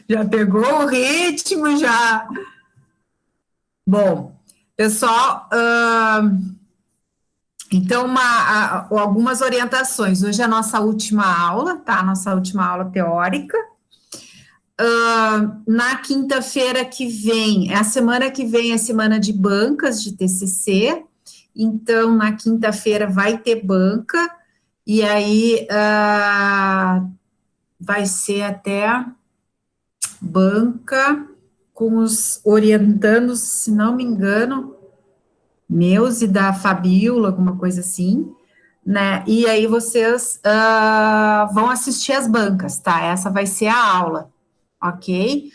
Já pegou o ritmo, já. Bom, pessoal, então, algumas orientações. Hoje é a nossa última aula, tá? Nossa última aula teórica. Na quinta-feira que vem, a semana que vem é a semana de bancas de TCC. Então, na quinta-feira vai ter banca, e aí vai ser até banca com os orientandos, se não me engano, meus e da Fabiola, alguma coisa assim, né? E aí vocês vão assistir as bancas, tá? Essa vai ser a aula, ok?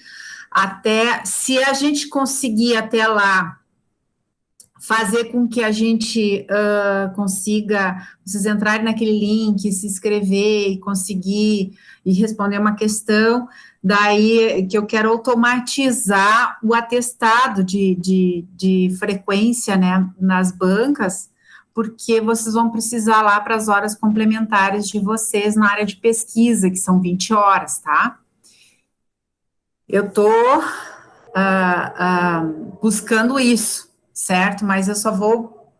Até, se a gente conseguir até lá fazer com que a gente consiga, vocês entrarem naquele link, se inscrever e conseguir e responder uma questão, daí que eu quero automatizar o atestado de frequência, né, nas bancas, porque vocês vão precisar lá para as horas complementares de vocês na área de pesquisa, que são 20 horas, tá? Eu estou buscando isso, certo? Mas eu só vou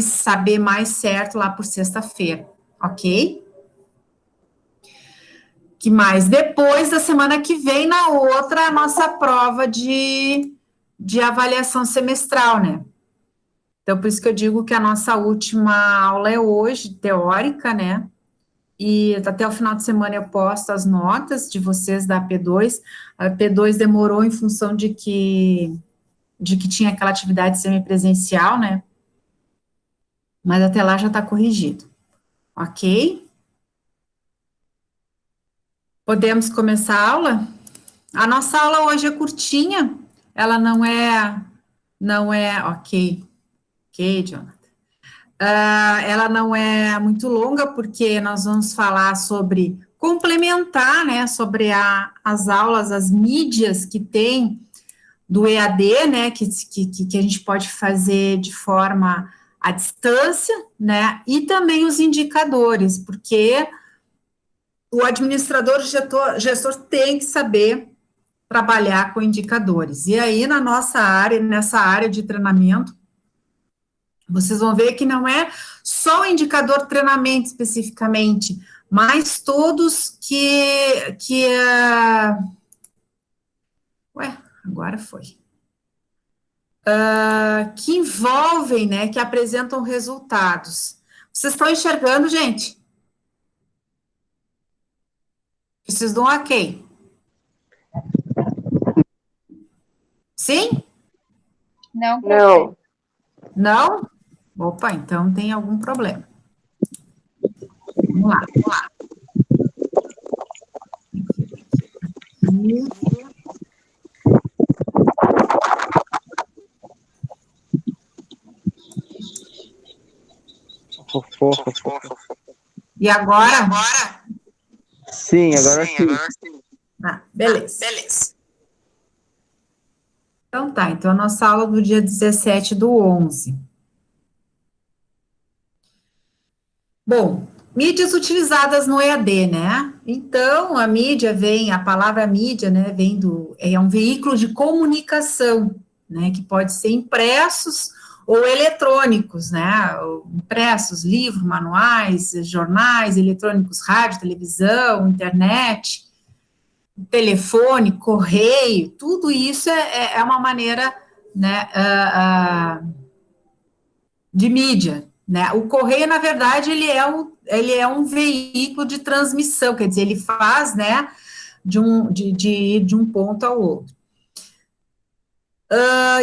saber mais certo lá por sexta-feira, ok? Que mais? Depois da semana que vem, na outra, a nossa prova de avaliação semestral, né? Então, por isso que eu digo que a nossa última aula é hoje, teórica, né? E até o final de semana eu posto as notas de vocês da P2. A P2 demorou em função de que tinha aquela atividade semipresencial, né? Mas até lá já está corrigido, ok? Podemos começar a aula? A nossa aula hoje é curtinha, ela não é, ok, Jonathan. Ela não é muito longa, porque nós vamos falar sobre complementar, né, sobre as aulas, as mídias que tem do EAD, né, que a gente pode fazer de forma à distância, né, e também os indicadores, porque o administrador gestor tem que saber trabalhar com indicadores. E aí, na nossa área, nessa área de treinamento, vocês vão ver que não é só o indicador treinamento especificamente, mas todos ué, agora foi. Que envolvem, né, que apresentam resultados. Vocês estão enxergando, gente? Preciso de um ok. Sim? Não, prof. Não. Não? Opa, então tem algum problema. Vamos lá. E agora? Sim, agora sim. Beleza. Então tá, então a nossa aula do dia 17/11. Bom, mídias utilizadas no EAD, né? Então, a palavra mídia, né, é um veículo de comunicação, né, que pode ser impressos ou eletrônicos, né, impressos, livros, manuais, jornais, eletrônicos, rádio, televisão, internet, telefone, correio, tudo isso é uma maneira, né, de mídia, né? O correio, na verdade, ele é um veículo de transmissão, quer dizer, ele faz, né, de um ponto ao outro.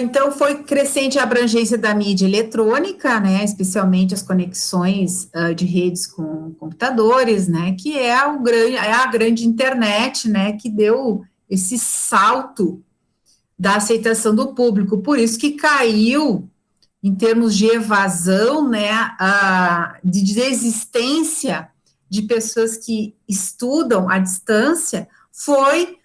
Então, foi crescente a abrangência da mídia eletrônica, né, especialmente as conexões de redes com computadores, né, que é a grande internet, né, que deu esse salto da aceitação do público, por isso que caiu em termos de evasão, né, de desistência de pessoas que estudam à distância, foi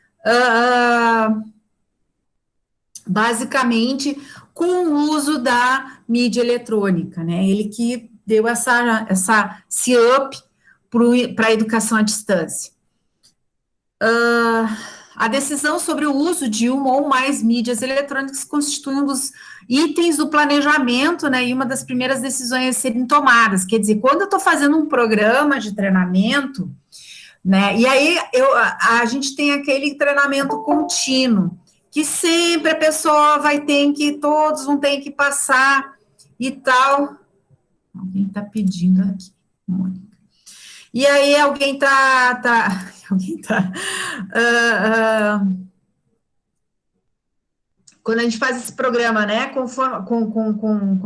basicamente com o uso da mídia eletrônica, né, ele que deu esse up para a educação à distância. A decisão sobre o uso de uma ou mais mídias eletrônicas constitui um dos itens do planejamento, né, e uma das primeiras decisões a serem tomadas. Quer dizer, quando eu estou fazendo um programa de treinamento, né, e aí a gente tem aquele treinamento contínuo, que sempre a pessoa todos vão ter que passar e tal. Alguém está pedindo aqui, Mônica. E aí alguém quando a gente faz esse programa, né, com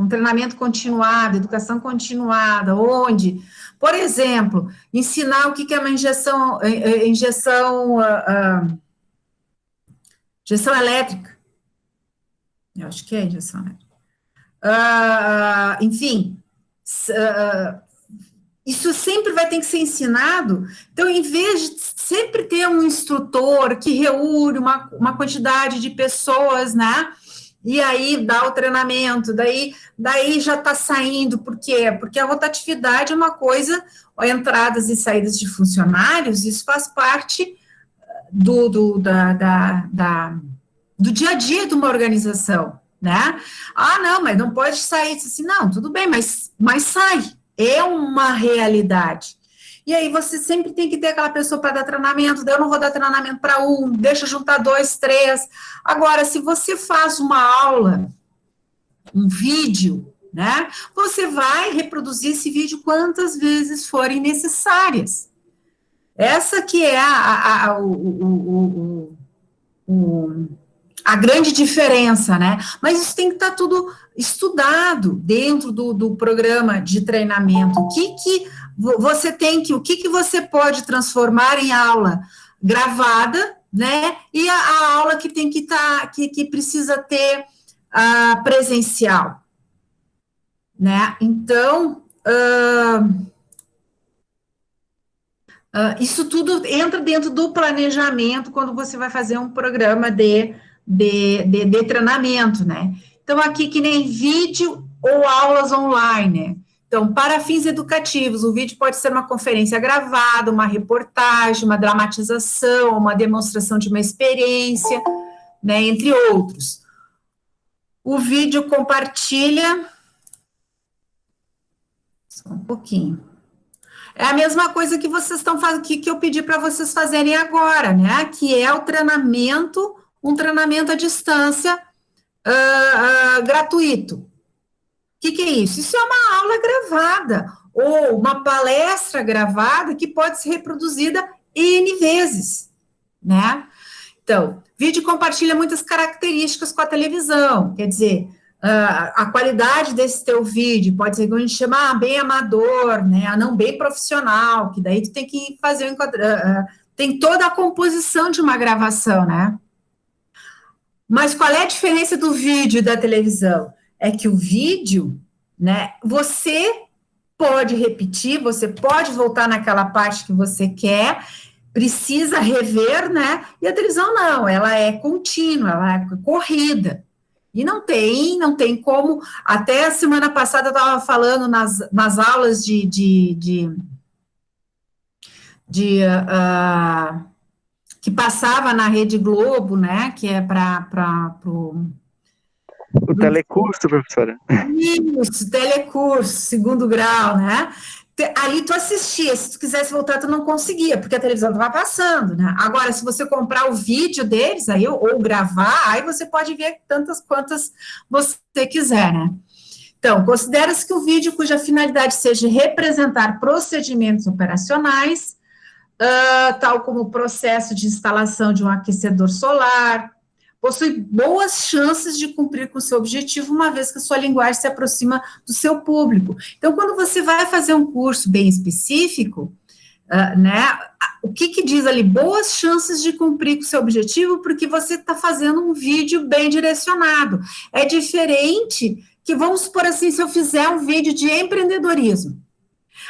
treinamento continuado, educação continuada, onde, por exemplo, ensinar o que é uma injeção elétrica. Eu acho que é injeção elétrica. Enfim, isso sempre vai ter que ser ensinado. Então, em vez de sempre ter um instrutor que reúne uma quantidade de pessoas, né, e aí dá o treinamento, daí já está saindo, por quê? Porque a rotatividade é uma coisa, entradas e saídas de funcionários, isso faz parte do dia a dia de uma organização, né? Ah, não, mas não pode sair, assim, não, tudo bem, mas sai. É uma realidade. E aí você sempre tem que ter aquela pessoa para dar treinamento, daí eu não vou dar treinamento para um, deixa juntar 2, 3. Agora, se você faz uma aula, um vídeo, né, você vai reproduzir esse vídeo quantas vezes forem necessárias. Essa que é a grande diferença, né? Mas isso tem que estar tudo estudado dentro do programa de treinamento. O que você pode transformar em aula gravada, né? E a aula que tem que estar, que precisa ter presencial, né? Então, isso tudo entra dentro do planejamento quando você vai fazer um programa de treinamento, né? Então, aqui que nem vídeo ou aulas online, né? Então, para fins educativos, o vídeo pode ser uma conferência gravada, uma reportagem, uma dramatização, uma demonstração de uma experiência, né, entre outros. O vídeo compartilha... Só um pouquinho. É a mesma coisa que vocês estão fazendo, que eu pedi para vocês fazerem agora, né? Que é o treinamento, um treinamento à distância gratuito. O que é isso? Isso é uma aula gravada, ou uma palestra gravada que pode ser reproduzida N vezes, né? Então, vídeo compartilha muitas características com a televisão, quer dizer, a qualidade desse teu vídeo pode ser, como a gente chama, bem amador, né, não bem profissional, que daí tu tem que fazer, tem toda a composição de uma gravação, né? Mas qual é a diferença do vídeo e da televisão? É que o vídeo, né, você pode repetir, você pode voltar naquela parte que você quer, precisa rever, né, e a televisão não, ela é contínua, ela é corrida. E não tem como, até a semana passada eu estava falando nas aulas que passava na Rede Globo, né, que é para o telecurso, professora. Isso, telecurso, segundo grau, né? Ali tu assistia, se tu quisesse voltar, tu não conseguia, porque a televisão estava passando, né? Agora, se você comprar o vídeo deles, aí, ou gravar, aí você pode ver tantas quantas você quiser, né? Então, considera-se que o vídeo cuja finalidade seja representar procedimentos operacionais, tal como o processo de instalação de um aquecedor solar, possui boas chances de cumprir com o seu objetivo, uma vez que a sua linguagem se aproxima do seu público. Então, quando você vai fazer um curso bem específico, né, o que diz ali? Boas chances de cumprir com o seu objetivo, porque você está fazendo um vídeo bem direcionado. É diferente que, vamos supor assim, se eu fizer um vídeo de empreendedorismo,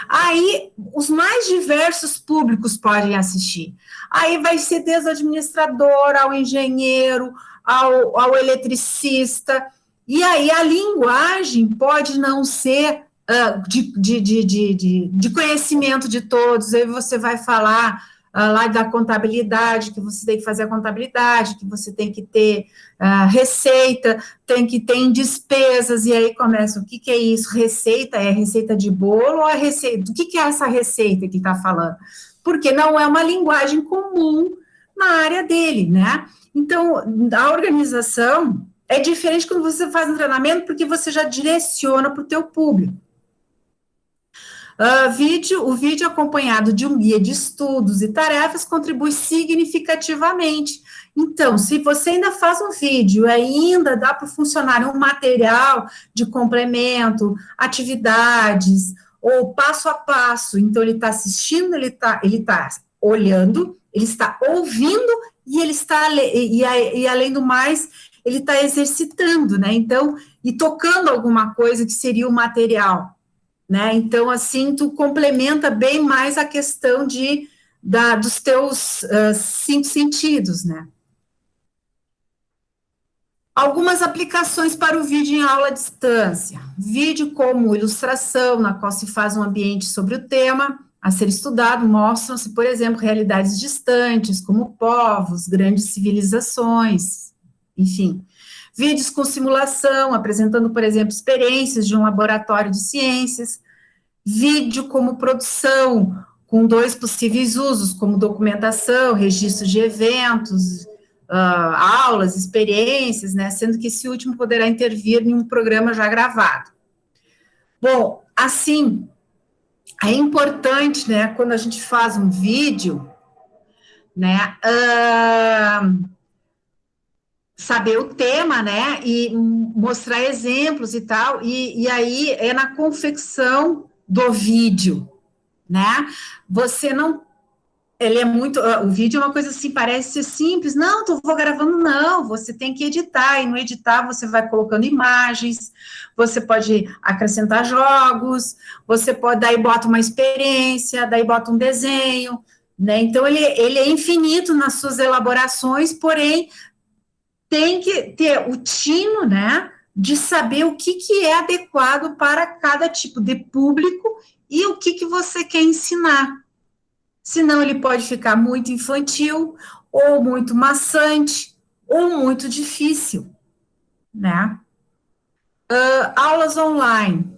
aí os mais diversos públicos podem assistir. Aí vai ser desde o administrador, ao engenheiro, ao eletricista, e aí a linguagem pode não ser de conhecimento de todos, aí você vai falar lá da contabilidade, que você tem que fazer a contabilidade, que você tem que ter receita, tem que ter despesas, e aí começa, o que que é isso? Receita? É receita de bolo ou é receita? Do que é essa receita que está falando? Porque não é uma linguagem comum na área dele, né? Então, a organização é diferente quando você faz um treinamento, porque você já direciona para o teu público. O vídeo acompanhado de um guia de estudos e tarefas contribui significativamente. Então, se você ainda faz um vídeo, ainda dá para o funcionário um material de complemento, atividades, ou passo a passo, então ele está assistindo, ele tá olhando, ele está ouvindo, e ele está, e além do mais, ele está exercitando, né, então, e tocando alguma coisa que seria o material, né, então, assim, tu complementa bem mais a questão dos teus 5 sentidos, né. Algumas aplicações para o vídeo em aula à distância. Vídeo como ilustração, na qual se faz um ambiente sobre o tema a ser estudado, mostram-se, por exemplo, realidades distantes, como povos, grandes civilizações, enfim. Vídeos com simulação, apresentando, por exemplo, experiências de um laboratório de ciências. Vídeo como produção, com 2 possíveis usos, como documentação, registro de eventos, aulas, experiências, né, sendo que esse último poderá intervir em um programa já gravado. Bom, assim, é importante, né, quando a gente faz um vídeo, né, saber o tema, né, e mostrar exemplos e tal, e aí é na confecção do vídeo, né, você não, ele é muito, o vídeo é uma coisa assim, parece ser simples, não, vou gravando, não, você tem que editar, e no editar você vai colocando imagens, você pode acrescentar jogos, você pode, daí bota uma experiência, daí bota um desenho, né, então ele é infinito nas suas elaborações, porém, tem que ter o tino, né, de saber o que é adequado para cada tipo de público e o que você quer ensinar. Senão ele pode ficar muito infantil, ou muito maçante, ou muito difícil, né? Aulas online.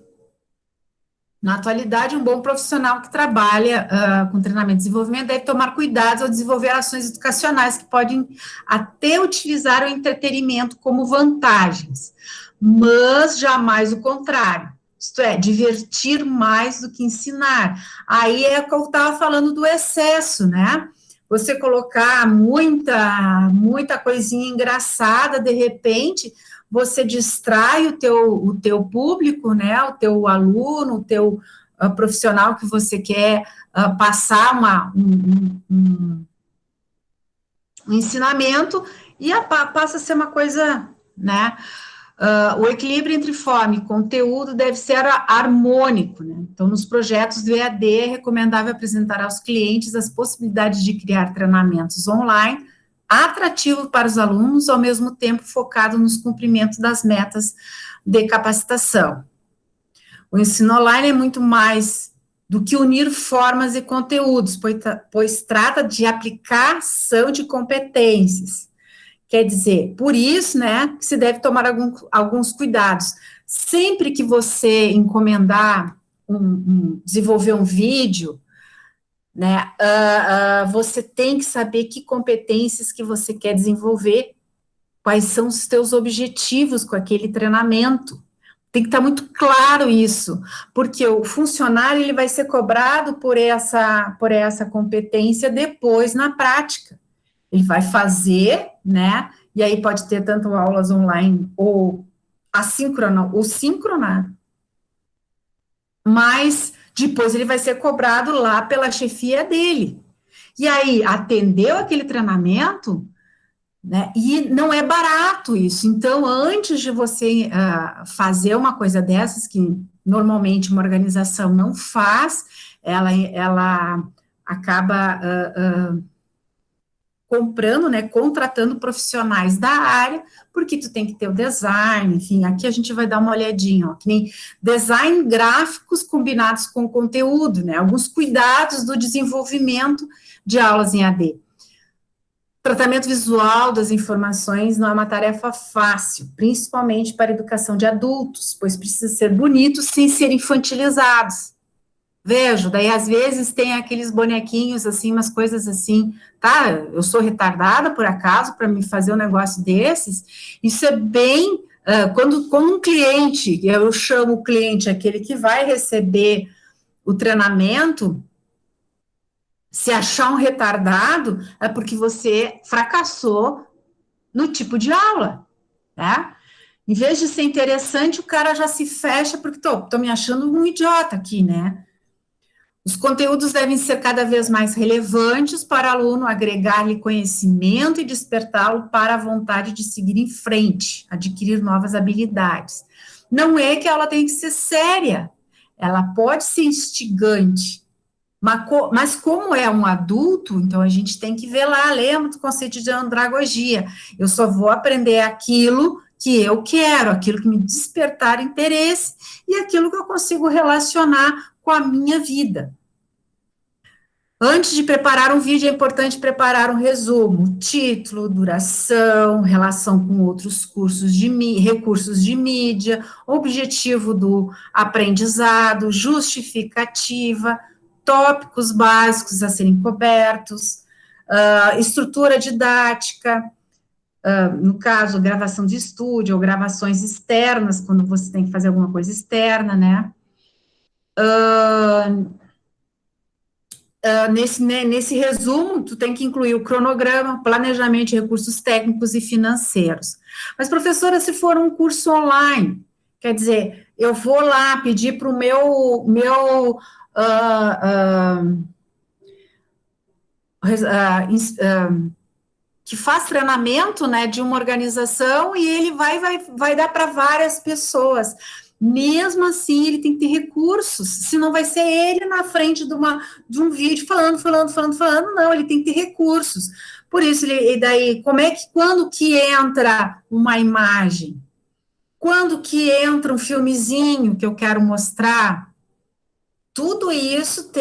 Na atualidade, um bom profissional que trabalha com treinamento e desenvolvimento deve tomar cuidados ao desenvolver ações educacionais que podem até utilizar o entretenimento como vantagens, mas jamais o contrário. Isto é, divertir mais do que ensinar. Aí é o que eu estava falando do excesso, né? Você colocar muita coisinha engraçada, de repente, você distrai o teu público, né? O teu aluno, o teu profissional que você quer passar um ensinamento, e passa a ser uma coisa, né? O equilíbrio entre forma e conteúdo deve ser harmônico, né? Então, nos projetos do EAD, é recomendável apresentar aos clientes as possibilidades de criar treinamentos online atrativos para os alunos, ao mesmo tempo focado nos cumprimentos das metas de capacitação. O ensino online é muito mais do que unir formas e conteúdos, pois trata de aplicação de competências. Quer dizer, por isso, né, que se deve tomar alguns cuidados. Sempre que você encomendar, desenvolver um vídeo, né, você tem que saber que competências que você quer desenvolver, quais são os teus objetivos com aquele treinamento. Tem que estar muito claro isso, porque o funcionário ele vai ser cobrado por essa competência depois na prática. Ele vai fazer, né, e aí pode ter tanto aulas online ou assíncrona ou síncrona, mas depois ele vai ser cobrado lá pela chefia dele. E aí, atendeu aquele treinamento, né, e não é barato isso. Então, antes de você fazer uma coisa dessas, que normalmente uma organização não faz, ela acaba comprando, né, contratando profissionais da área, porque tu tem que ter o design, enfim, aqui a gente vai dar uma olhadinha, ó, que nem design gráficos combinados com conteúdo, né, alguns cuidados do desenvolvimento de aulas em AD. Tratamento visual das informações não é uma tarefa fácil, principalmente para a educação de adultos, pois precisa ser bonitos sem ser infantilizados. Vejo, daí às vezes tem aqueles bonequinhos assim, umas coisas assim, tá? Eu sou retardada por acaso para me fazer um negócio desses. Isso é bem, quando um cliente, eu chamo o cliente, aquele que vai receber o treinamento, se achar um retardado, é porque você fracassou no tipo de aula, né? Em vez de ser interessante, o cara já se fecha porque tô me achando um idiota aqui, né? Os conteúdos devem ser cada vez mais relevantes para o aluno, agregar-lhe conhecimento e despertá-lo para a vontade de seguir em frente, adquirir novas habilidades. Não é que a aula tem que ser séria, ela pode ser instigante, mas como é um adulto, então a gente tem que ver lá, lembra do conceito de andragogia, eu só vou aprender aquilo que eu quero, aquilo que me despertar interesse, e aquilo que eu consigo relacionar com a minha vida. Antes de preparar um vídeo, é importante preparar um resumo, título, duração, relação com outros recursos de mídia, objetivo do aprendizado, justificativa, tópicos básicos a serem cobertos, estrutura didática, no caso, gravação de estúdio ou gravações externas, quando você tem que fazer alguma coisa externa, né? Nesse resumo, tu tem que incluir o cronograma, planejamento de recursos técnicos e financeiros. Mas, professora, se for um curso online, quer dizer, eu vou lá pedir para o que faz treinamento, né, de uma organização e ele vai dar para várias pessoas. Mesmo assim, ele tem que ter recursos, senão vai ser ele na frente de um vídeo falando, não, ele tem que ter recursos. Por isso, e daí, quando que entra uma imagem? Quando que entra um filmezinho que eu quero mostrar? Tudo isso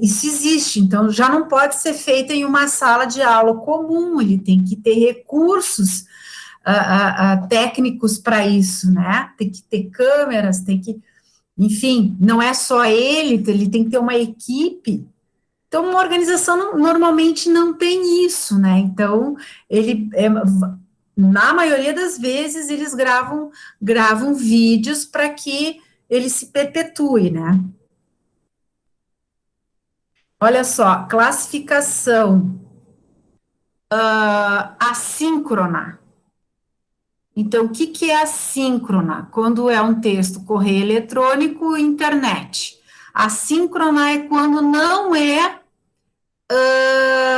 isso existe, então já não pode ser feito em uma sala de aula comum, ele tem que ter recursos técnicos para isso, né? Tem que ter câmeras, enfim, não é só ele tem que ter uma equipe. Então, uma organização normalmente não tem isso, né? Então, na maioria das vezes, eles gravam vídeos para que ele se perpetue, né? Olha só, classificação assíncrona. Então, o que é assíncrona? Quando é um texto correio eletrônico e internet. Assíncrona é quando não é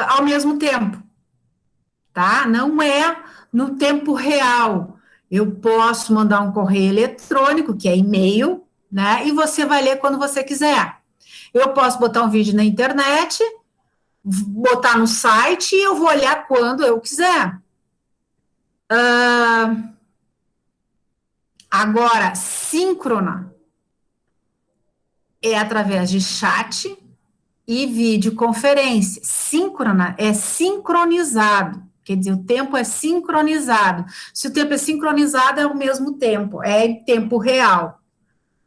ao mesmo tempo, tá? Não é no tempo real. Eu posso mandar um correio eletrônico, que é e-mail, né? E você vai ler quando você quiser. Eu posso botar um vídeo na internet, botar no site e eu vou olhar quando eu quiser. Agora, síncrona é através de chat e videoconferência. Síncrona é sincronizado, quer dizer, o tempo é sincronizado. Se o tempo é sincronizado, é o mesmo tempo, é em tempo real.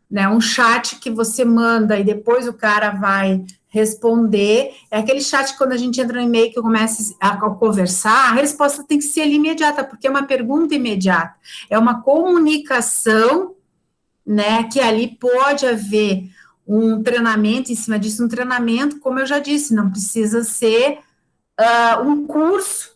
Né? Um chat que você manda e depois o cara vai responder, é aquele chat quando a gente entra no e-mail que começa a conversar, a resposta tem que ser ali imediata, porque é uma pergunta imediata, é uma comunicação, né, que ali pode haver um treinamento em cima disso, um treinamento, como eu já disse, não precisa ser um curso,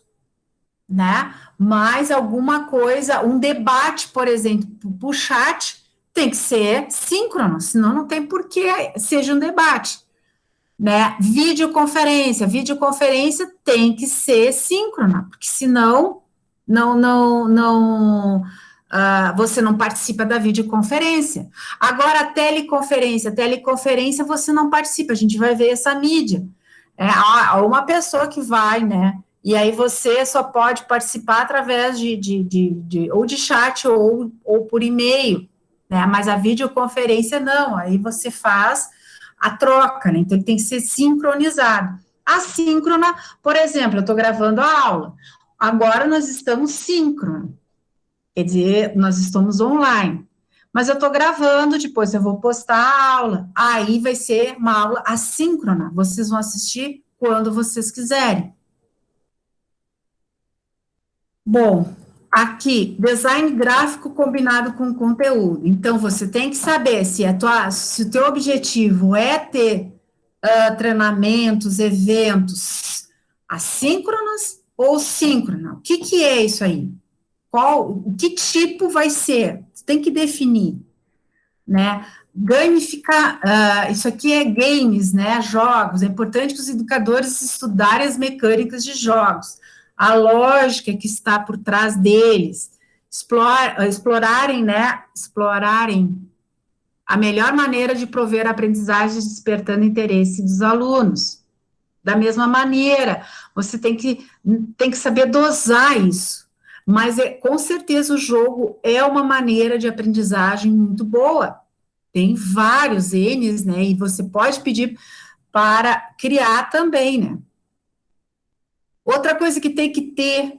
né, mas alguma coisa, um debate, por exemplo, por chat, tem que ser síncrono, senão não tem por que seja um debate, né, videoconferência tem que ser síncrona, porque senão você não participa da videoconferência. Agora, a teleconferência você não participa, a gente vai ver essa mídia. uma pessoa que vai, né? E aí você só pode participar através ou de chat ou por e-mail, né? Mas a videoconferência não, aí você faz a troca, né? Então ele tem que ser sincronizado. A síncrona, por exemplo, eu estou gravando a aula, agora nós estamos síncrono, quer dizer, nós estamos online. Mas eu estou gravando, depois eu vou postar a aula. Aí vai ser uma aula assíncrona. Vocês vão assistir quando vocês quiserem. Bom, aqui, design gráfico combinado com conteúdo. Então, você tem que saber se o teu objetivo é ter treinamentos, eventos assíncronos ou síncronos. O que é isso aí? Que tipo vai ser? Você tem que definir, né? Gamificar, isso aqui é games, né? Jogos. É importante que os educadores estudarem as mecânicas de jogos, a lógica que está por trás deles, explorarem, né? Explorarem a melhor maneira de prover a aprendizagem despertando interesse dos alunos. Da mesma maneira, você tem que saber dosar isso. Mas, com certeza, o jogo é uma maneira de aprendizagem muito boa. Tem vários N's, né? E você pode pedir para criar também, né? Outra coisa que tem que ter,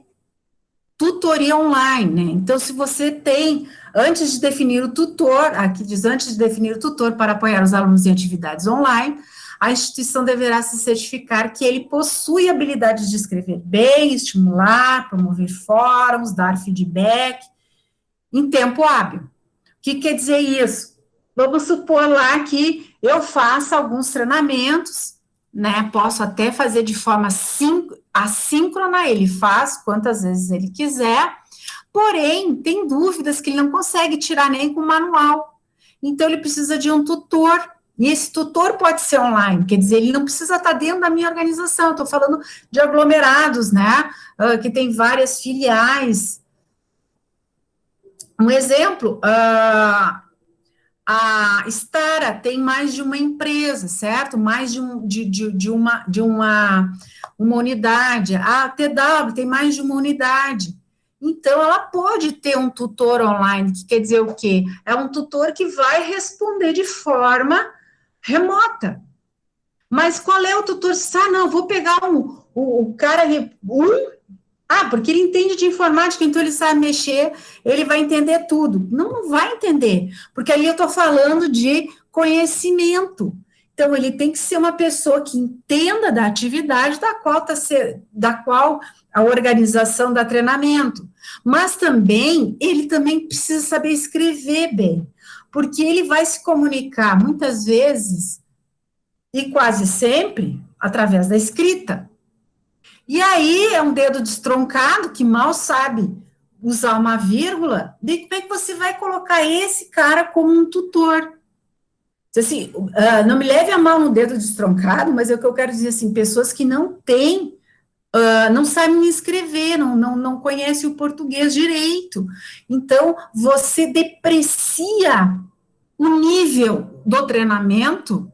tutoria online, né? Então, se você tem, antes de definir o tutor, aqui diz, antes de definir o tutor para apoiar os alunos em atividades online, a instituição deverá se certificar que ele possui habilidade de escrever bem, estimular, promover fóruns, dar feedback em tempo hábil. O que quer dizer isso? Vamos supor lá que eu faça alguns treinamentos, né? Posso até fazer de forma assíncrona, ele faz quantas vezes ele quiser, porém, tem dúvidas que ele não consegue tirar nem com manual. Então, ele precisa de um tutor, e esse tutor pode ser online, quer dizer, ele não precisa estar dentro da minha organização, eu estou falando de aglomerados, né? Que tem várias filiais. Um exemplo, a Stara tem mais de uma empresa, certo? Mais de uma unidade. A TW tem mais de uma unidade. Então, ela pode ter um tutor online, que quer dizer o quê? É um tutor que vai responder de forma remota. Mas qual é o tutor? Não, vou pegar o cara ali, porque ele entende de informática, então ele sabe mexer, ele vai entender tudo. Não vai entender, porque ali eu estou falando de conhecimento. Então, ele tem que ser uma pessoa que entenda da atividade da qual a organização dá treinamento. Mas também, ele também precisa saber escrever bem, porque ele vai se comunicar, muitas vezes, e quase sempre, através da escrita. E aí é um dedo destroncado que mal sabe usar uma vírgula, de como é que você vai colocar esse cara como um tutor? Assim, não me leve a mal no dedo destroncado, mas é o que eu quero dizer assim, pessoas que não têm, não sabem escrever, não conhecem o português direito. Então, você deprecia o nível do treinamento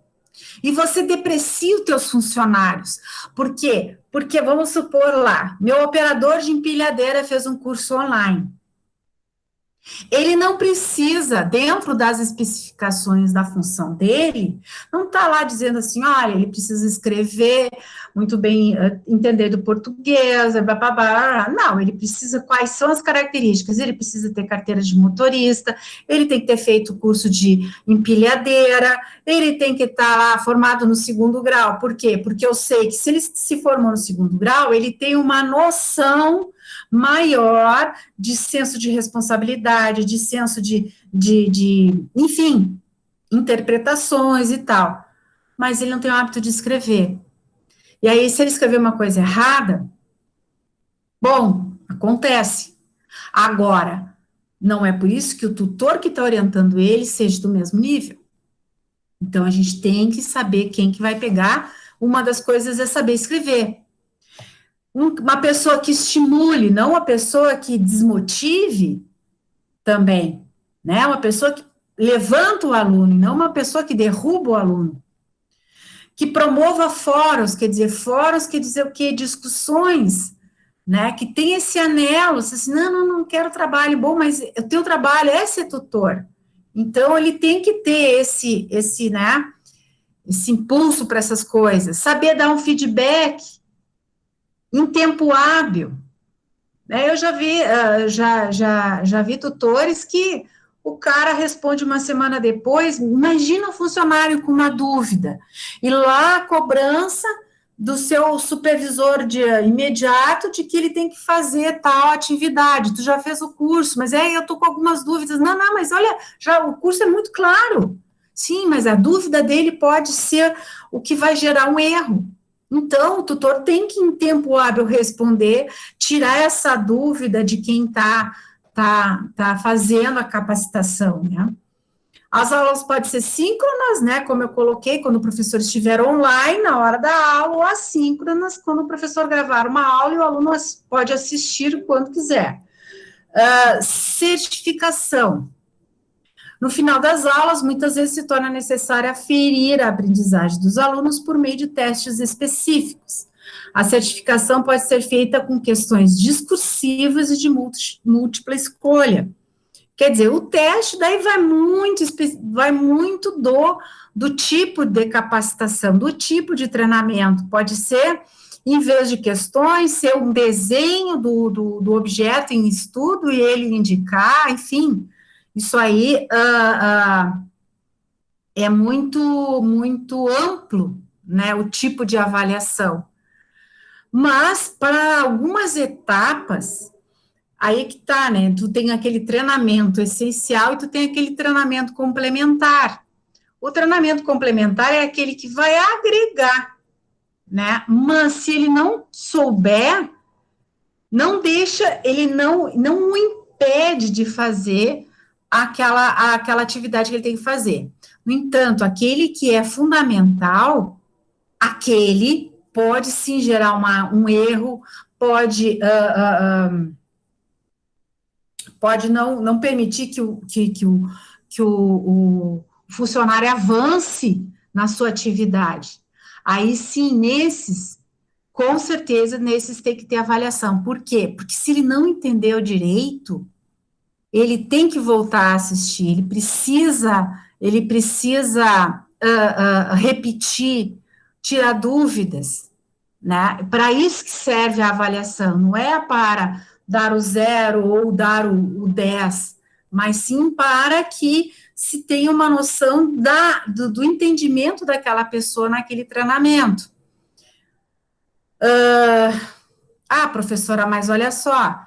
e você deprecia os teus funcionários. Por quê? Porque, vamos supor lá, meu operador de empilhadeira fez um curso online. Ele não precisa, dentro das especificações da função dele, não está lá dizendo assim, olha, ele precisa escrever muito bem, entender do português, não, ele precisa, quais são as características? Ele precisa ter carteira de motorista, ele tem que ter feito curso de empilhadeira, ele tem que estar lá formado no 2º grau, por quê? Porque eu sei que se ele se formou no 2º grau, ele tem uma noção maior de senso de responsabilidade, de senso enfim, interpretações e tal. Mas ele não tem o hábito de escrever. E aí, se ele escrever uma coisa errada, bom, acontece. Agora, não é por isso que o tutor que está orientando ele seja do mesmo nível. Então, a gente tem que saber quem que vai pegar. Uma das coisas é saber escrever. Uma pessoa que estimule, não uma pessoa que desmotive também, né? Uma pessoa que levanta o aluno, não uma pessoa que derruba o aluno. que promova fóruns quer dizer o quê? Discussões, né, que tem esse anelo, você assim, não quero trabalho, bom, mas o teu trabalho é ser tutor, então ele tem que ter né, esse impulso para essas coisas, saber dar um feedback em tempo hábil, né, eu já vi, já vi tutores que o cara responde uma semana depois, imagina um funcionário com uma dúvida, e lá a cobrança do seu supervisor imediato de que ele tem que fazer tal atividade, tu já fez o curso, mas eu estou com algumas dúvidas, não, mas olha, já o curso é muito claro, sim, mas a dúvida dele pode ser o que vai gerar um erro, então o tutor tem que em tempo hábil responder, tirar essa dúvida de quem está fazendo a capacitação, né? As aulas podem ser síncronas, né, como eu coloquei, quando o professor estiver online na hora da aula, ou assíncronas, quando o professor gravar uma aula e o aluno pode assistir quando quiser. Certificação. No final das aulas, muitas vezes se torna necessário aferir a aprendizagem dos alunos por meio de testes específicos. A certificação pode ser feita com questões discursivas e de múltipla escolha. Quer dizer, o teste daí vai muito do tipo de capacitação, do tipo de treinamento. Pode ser, em vez de questões, ser um desenho do objeto em estudo e ele indicar, enfim, isso aí é muito amplo, né, o tipo de avaliação. Mas, para algumas etapas, aí que tá, né, tu tem aquele treinamento essencial e tu tem aquele treinamento complementar. O treinamento complementar é aquele que vai agregar, né, mas se ele não souber, não deixa, ele não o impede de fazer aquela atividade que ele tem que fazer. No entanto, aquele que é fundamental, aquele pode sim gerar um erro, pode não permitir que o funcionário avance na sua atividade. Aí sim, com certeza, nesses tem que ter avaliação. Por quê? Porque se ele não entendeu direito, ele tem que voltar a assistir, ele precisa repetir, tirar dúvidas, né? Para isso que serve a avaliação, não é para dar o 0 ou dar o 10, mas sim para que se tenha uma noção do entendimento daquela pessoa naquele treinamento. Professora, mas olha só,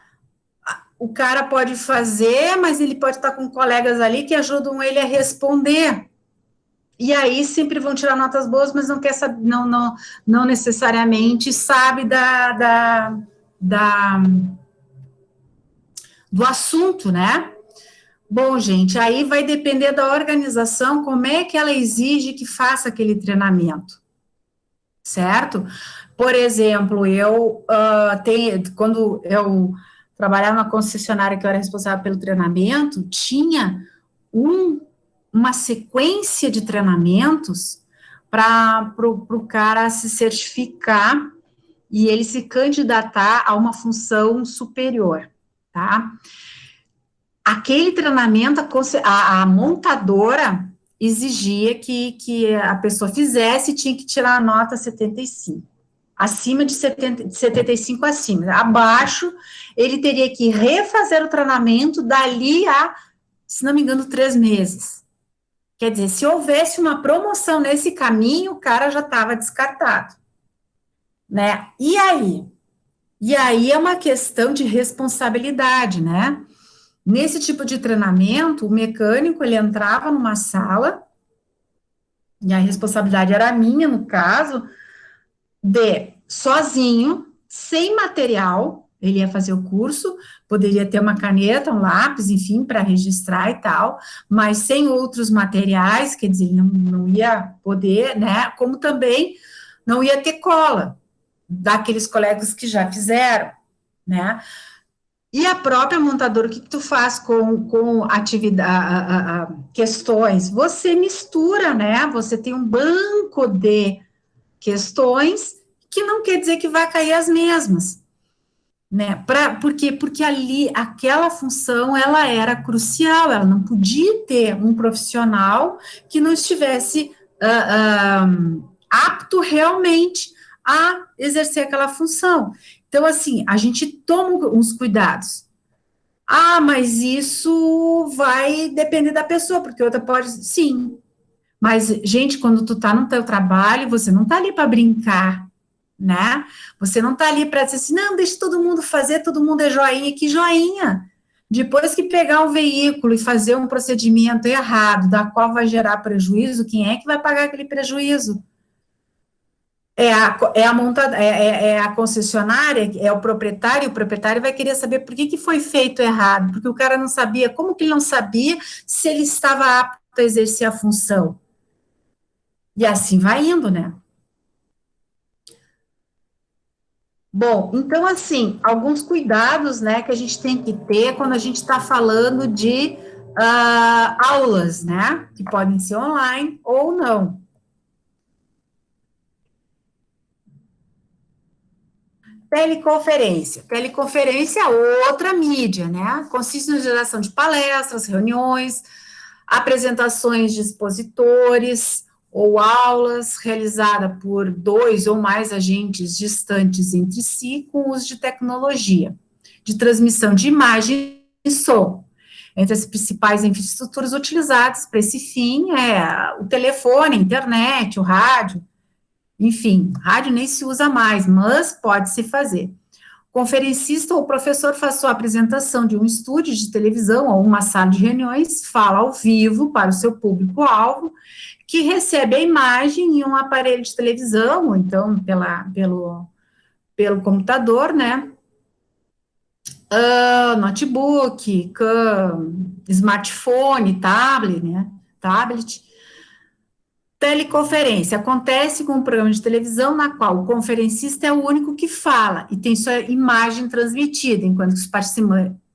o cara pode fazer, mas ele pode estar com colegas ali que ajudam ele a responder. E aí sempre vão tirar notas boas, mas não quer saber, não necessariamente sabe do assunto, né? Bom, gente, aí vai depender da organização, como é que ela exige que faça aquele treinamento, certo? Por exemplo, quando eu trabalhava na concessionária que eu era responsável pelo treinamento, tinha uma sequência de treinamentos para o cara se certificar e ele se candidatar a uma função superior, tá? Aquele treinamento, a montadora exigia que a pessoa fizesse e tinha que tirar a nota 75. Acima de 75 acima. Abaixo, ele teria que refazer o treinamento dali a, se não me engano, 3 meses. Quer dizer, se houvesse uma promoção nesse caminho, o cara já estava descartado, né? E aí é uma questão de responsabilidade, né? Nesse tipo de treinamento, o mecânico, ele entrava numa sala, e a responsabilidade era minha, no caso, sozinho, sem material, ele ia fazer o curso, poderia ter uma caneta, um lápis, enfim, para registrar e tal, mas sem outros materiais, quer dizer, não ia poder, né, como também não ia ter cola, daqueles colegas que já fizeram, né, e a própria montadora, o que tu faz com atividade, questões? Você mistura, né, você tem um banco de questões, que não quer dizer que vai cair as mesmas, né? Por quê? Porque ali, aquela função, ela era crucial, ela não podia ter um profissional que não estivesse apto realmente a exercer aquela função. Então, assim, a gente toma uns cuidados. Ah, mas isso vai depender da pessoa, porque outra pode, sim. Mas, gente, quando tu tá no teu trabalho, você não tá ali para brincar, né? Você não tá ali para dizer assim, não, deixa todo mundo fazer, todo mundo é joinha, que joinha. Depois que pegar um veículo e fazer um procedimento errado, da qual vai gerar prejuízo, quem é que vai pagar aquele prejuízo? É a concessionária, é o proprietário vai querer saber por que foi feito errado, porque o cara não sabia, como que ele não sabia se ele estava apto a exercer a função? E assim vai indo, né? Bom, então, assim, alguns cuidados, né, que a gente tem que ter quando a gente está falando de aulas, né, que podem ser online ou não. Teleconferência. Teleconferência é outra mídia, né? Consiste na geração de palestras, reuniões, apresentações de expositores ou aulas realizada por 2 ou mais agentes distantes entre si com uso de tecnologia, de transmissão de imagem e som. Entre as principais infraestruturas utilizadas para esse fim é o telefone, a internet, o rádio, enfim, rádio nem se usa mais, mas pode-se fazer. O conferencista ou professor faz sua apresentação de um estúdio de televisão ou uma sala de reuniões, fala ao vivo para o seu público-alvo, que recebe a imagem em um aparelho de televisão, ou então pelo computador, né? Notebook, smartphone, tablet, né? Tablet. Teleconferência acontece com um programa de televisão na qual o conferencista é o único que fala e tem sua imagem transmitida, enquanto que os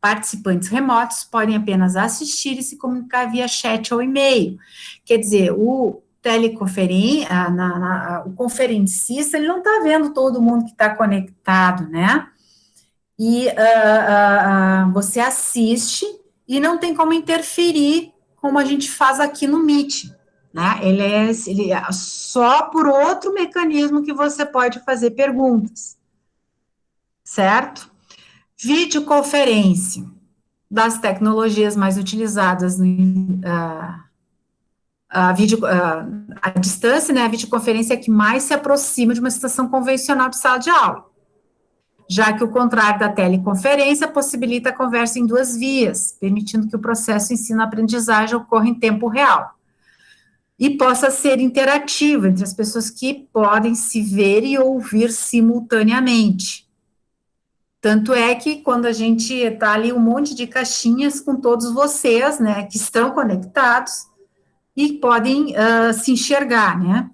participantes remotos podem apenas assistir e se comunicar via chat ou e-mail. Quer dizer, o o conferencista, ele não está vendo todo mundo que está conectado, né? E você assiste e não tem como interferir, como a gente faz aqui no Meet, né? Ele é só por outro mecanismo que você pode fazer perguntas, certo? Videoconferência, das tecnologias mais utilizadas a distância, né? A videoconferência é que mais se aproxima de uma situação convencional de sala de aula, já que o contrário da teleconferência possibilita a conversa em 2 vias, permitindo que o processo ensino-aprendizagem ocorra em tempo real e possa ser interativo entre as pessoas que podem se ver e ouvir simultaneamente. Tanto é que quando a gente está ali um monte de caixinhas com todos vocês, né, que estão conectados e podem se enxergar, né?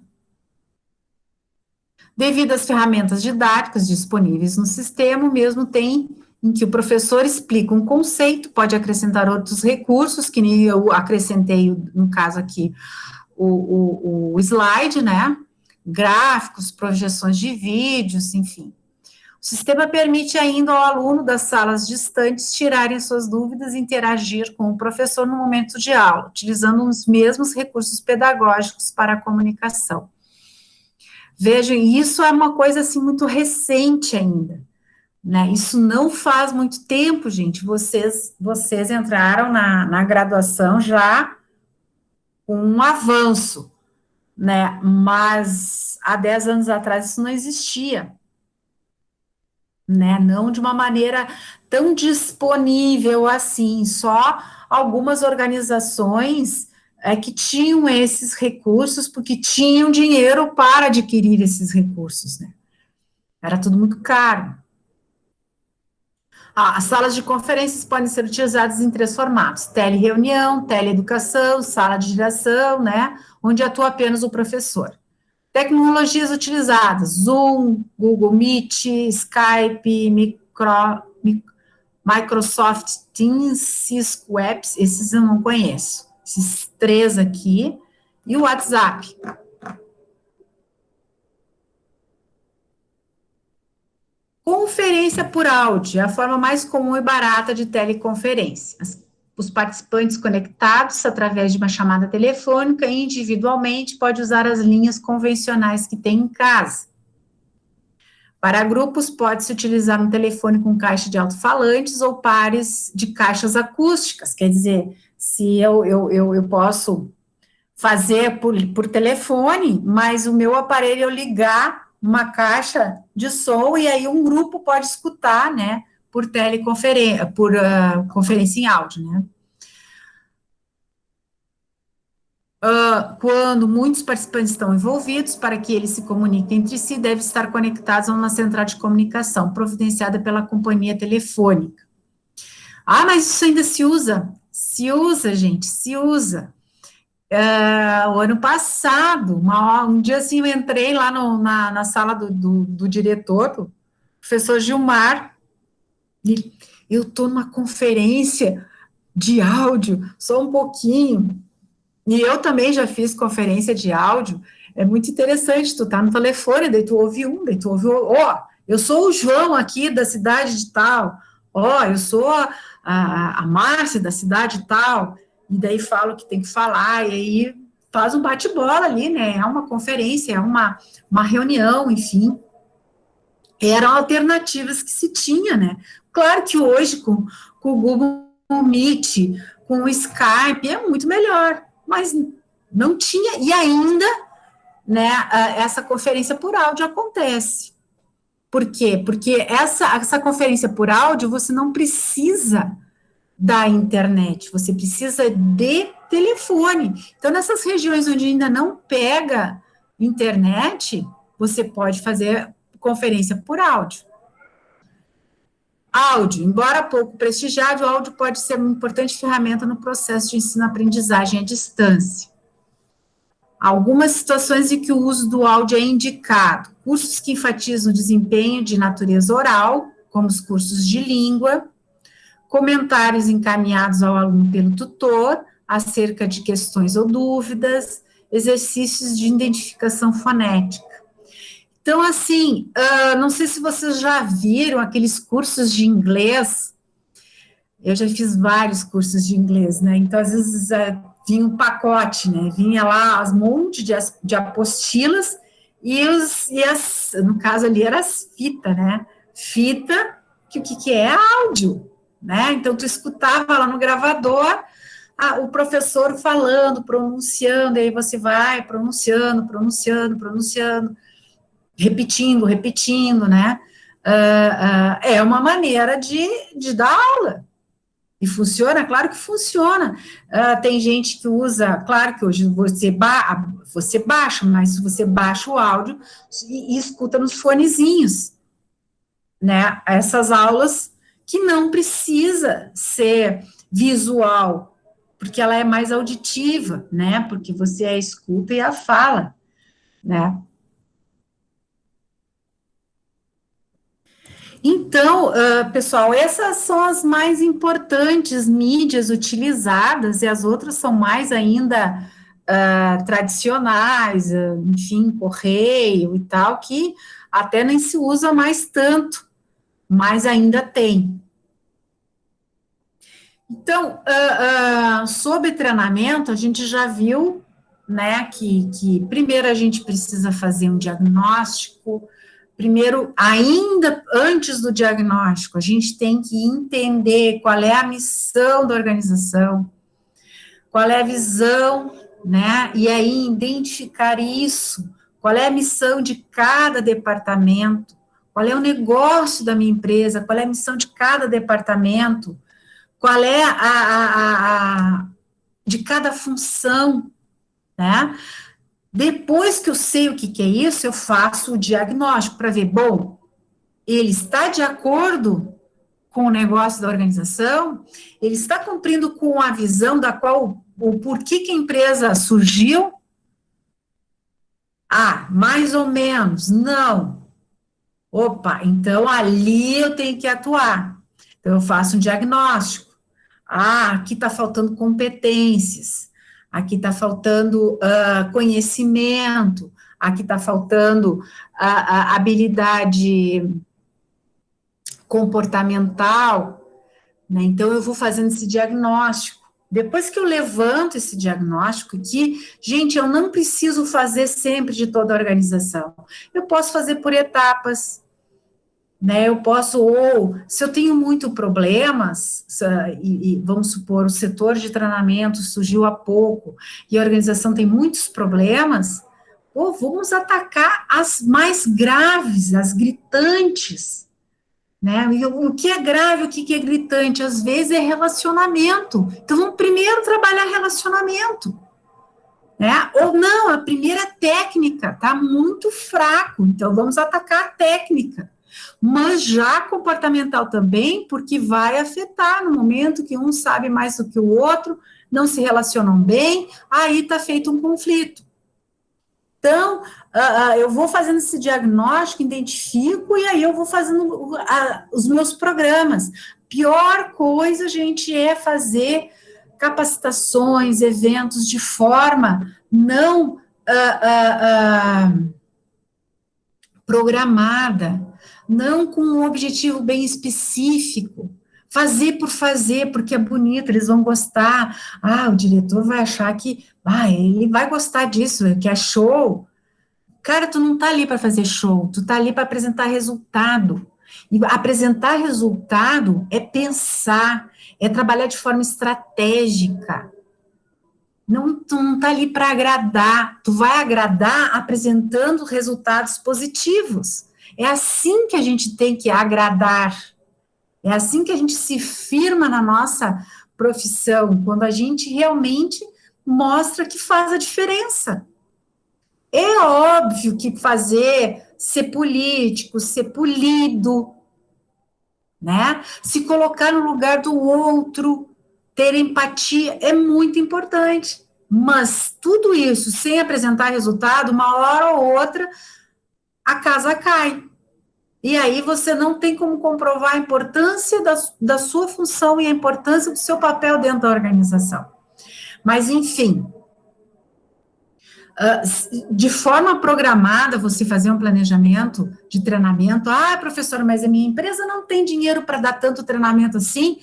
Devido às ferramentas didáticas disponíveis no sistema, o mesmo tem em que o professor explica um conceito, pode acrescentar outros recursos, que nem eu acrescentei, no caso aqui, o slide, né? Gráficos, projeções de vídeos, enfim. O sistema permite ainda ao aluno das salas distantes tirarem suas dúvidas e interagir com o professor no momento de aula, utilizando os mesmos recursos pedagógicos para a comunicação. Vejam, isso é uma coisa, assim, muito recente ainda, né? Isso não faz muito tempo, gente. Vocês entraram na graduação já com um avanço, né? Mas há 10 anos atrás isso não existia, né? Não de uma maneira tão disponível assim, só algumas organizações que tinham esses recursos, porque tinham dinheiro para adquirir esses recursos, né? Era tudo muito caro. As salas de conferências podem ser utilizadas em 3 formatos: telereunião, teleeducação, sala de direção, né? Onde atua apenas o professor. Tecnologias utilizadas: Zoom, Google Meet, Skype, Microsoft Teams, Cisco Apps, esses eu não conheço. Esses 3 aqui, e o WhatsApp. Conferência por áudio é a forma mais comum e barata de teleconferência. Os participantes conectados através de uma chamada telefônica individualmente pode usar as linhas convencionais que tem em casa. Para grupos, pode-se utilizar um telefone com caixa de alto-falantes ou pares de caixas acústicas, quer dizer, se eu posso fazer por telefone, mas o meu aparelho eu ligar uma caixa de som e aí um grupo pode escutar, né, por teleconferência, por conferência em áudio, né. Quando muitos participantes estão envolvidos, para que eles se comuniquem entre si, devem estar conectados a uma central de comunicação, providenciada pela companhia telefônica. Ah, mas isso ainda se usa? Se usa, gente, se usa. O ano passado, um dia assim, eu entrei lá na sala do diretor, do professor Gilmar, e eu estou numa conferência de áudio, só um pouquinho, e eu também já fiz conferência de áudio, é muito interessante, tu tá no telefone, daí tu ouve daí tu ouve, eu sou o João aqui da cidade de tal, eu sou a Márcia da cidade tal, e daí falo o que tem que falar, e aí faz um bate-bola ali, né, é uma conferência, é uma reunião, enfim, eram alternativas que se tinha, né, claro que hoje com o Google Meet, com o Skype, é muito melhor, mas não tinha, e ainda, né, essa conferência por áudio acontece. Por quê? Porque essa conferência por áudio, você não precisa da internet, você precisa de telefone. Então, nessas regiões onde ainda não pega internet, você pode fazer conferência por áudio. Áudio, embora pouco prestigiado, o áudio pode ser uma importante ferramenta no processo de ensino-aprendizagem à distância. Algumas situações em que o uso do áudio é indicado: cursos que enfatizam o desempenho de natureza oral, como os cursos de língua, comentários encaminhados ao aluno pelo tutor, acerca de questões ou dúvidas, exercícios de identificação fonética. Então, assim, não sei se vocês já viram aqueles cursos de inglês, eu já fiz vários cursos de inglês, né, então, às vezes, vinha um pacote, né, vinha lá as monte de apostilas, no caso ali, era as fitas, né, fita, que o que é áudio, né, então, tu escutava lá no gravador, o professor falando, pronunciando, aí você vai pronunciando, repetindo, né, é uma maneira de dar aula, e funciona, claro que funciona, tem gente que usa, claro que hoje você baixa, mas você baixa o áudio e escuta nos fonezinhos, né, essas aulas que não precisa ser visual, porque ela é mais auditiva, né, porque você a escuta e a fala, né. Então, pessoal, essas são as mais importantes mídias utilizadas, e as outras são mais ainda tradicionais, enfim, correio e tal, que até nem se usa mais tanto, mas ainda tem. Então, sobre treinamento, a gente já viu, né, que primeiro a gente precisa fazer um diagnóstico. Primeiro, ainda antes do diagnóstico, a gente tem que entender qual é a missão da organização, qual é a visão, né? E aí identificar isso, qual é a missão de cada departamento, qual é o negócio da minha empresa, qual é a missão de cada departamento, qual é de cada função, né? Depois que eu sei o que é isso, eu faço o diagnóstico para ver, bom, ele está de acordo com o negócio da organização, ele está cumprindo com a visão da qual, o porquê que a empresa surgiu? Mais ou menos, não. Opa, então ali eu tenho que atuar. Então eu faço um diagnóstico. Aqui está faltando competências, aqui está faltando conhecimento, aqui está faltando habilidade comportamental, né? Então, eu vou fazendo esse diagnóstico. Depois que eu levanto esse diagnóstico aqui, gente, eu não preciso fazer sempre de toda a organização. Eu posso fazer por etapas, né? Eu posso, ou se eu tenho muito problemas, e vamos supor, o setor de treinamento surgiu há pouco, e a organização tem muitos problemas, ou vamos atacar as mais graves, as gritantes, né? E o que é grave, o que é gritante? Às vezes é relacionamento. Então, vamos primeiro trabalhar relacionamento, né? Ou não, a primeira técnica está muito fraco, então vamos atacar a técnica. Mas já comportamental também, porque vai afetar no momento que um sabe mais do que o outro, não se relacionam bem, aí está feito um conflito. Então, eu vou fazendo esse diagnóstico, identifico, e aí eu vou fazendo os meus programas. Pior coisa, gente, é fazer capacitações, eventos de forma não programada, não com um objetivo bem específico. Fazer por fazer, porque é bonito, eles vão gostar. O diretor vai achar que, ele vai gostar disso, que é show. Cara, tu não tá ali para fazer show, tu tá ali para apresentar resultado. E apresentar resultado é pensar, é trabalhar de forma estratégica. Não, tu não tá ali para agradar, tu vai agradar apresentando resultados positivos. É assim que a gente tem que agradar. É assim que a gente se firma na nossa profissão, quando a gente realmente mostra que faz a diferença. É óbvio que ser político, ser polido, né? Se colocar no lugar do outro, ter empatia, é muito importante. Mas tudo isso, sem apresentar resultado, uma hora ou outra, a casa cai. E aí você não tem como comprovar a importância da sua função e a importância do seu papel dentro da organização. Mas, enfim, de forma programada, você fazer um planejamento de treinamento. Professora, mas a minha empresa não tem dinheiro para dar tanto treinamento assim,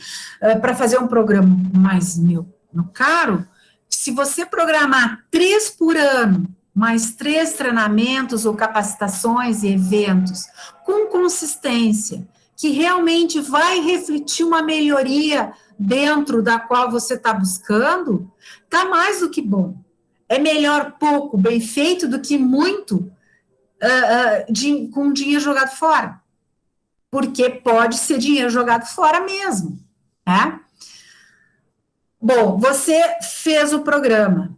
para fazer um programa. Mas, meu caro, se você programar 3 por ano, mais 3 treinamentos ou capacitações e eventos, com consistência, que realmente vai refletir uma melhoria dentro da qual você está buscando, está mais do que bom. É melhor pouco bem feito do que muito com dinheiro jogado fora. Porque pode ser dinheiro jogado fora mesmo, né? Bom, você fez o programa.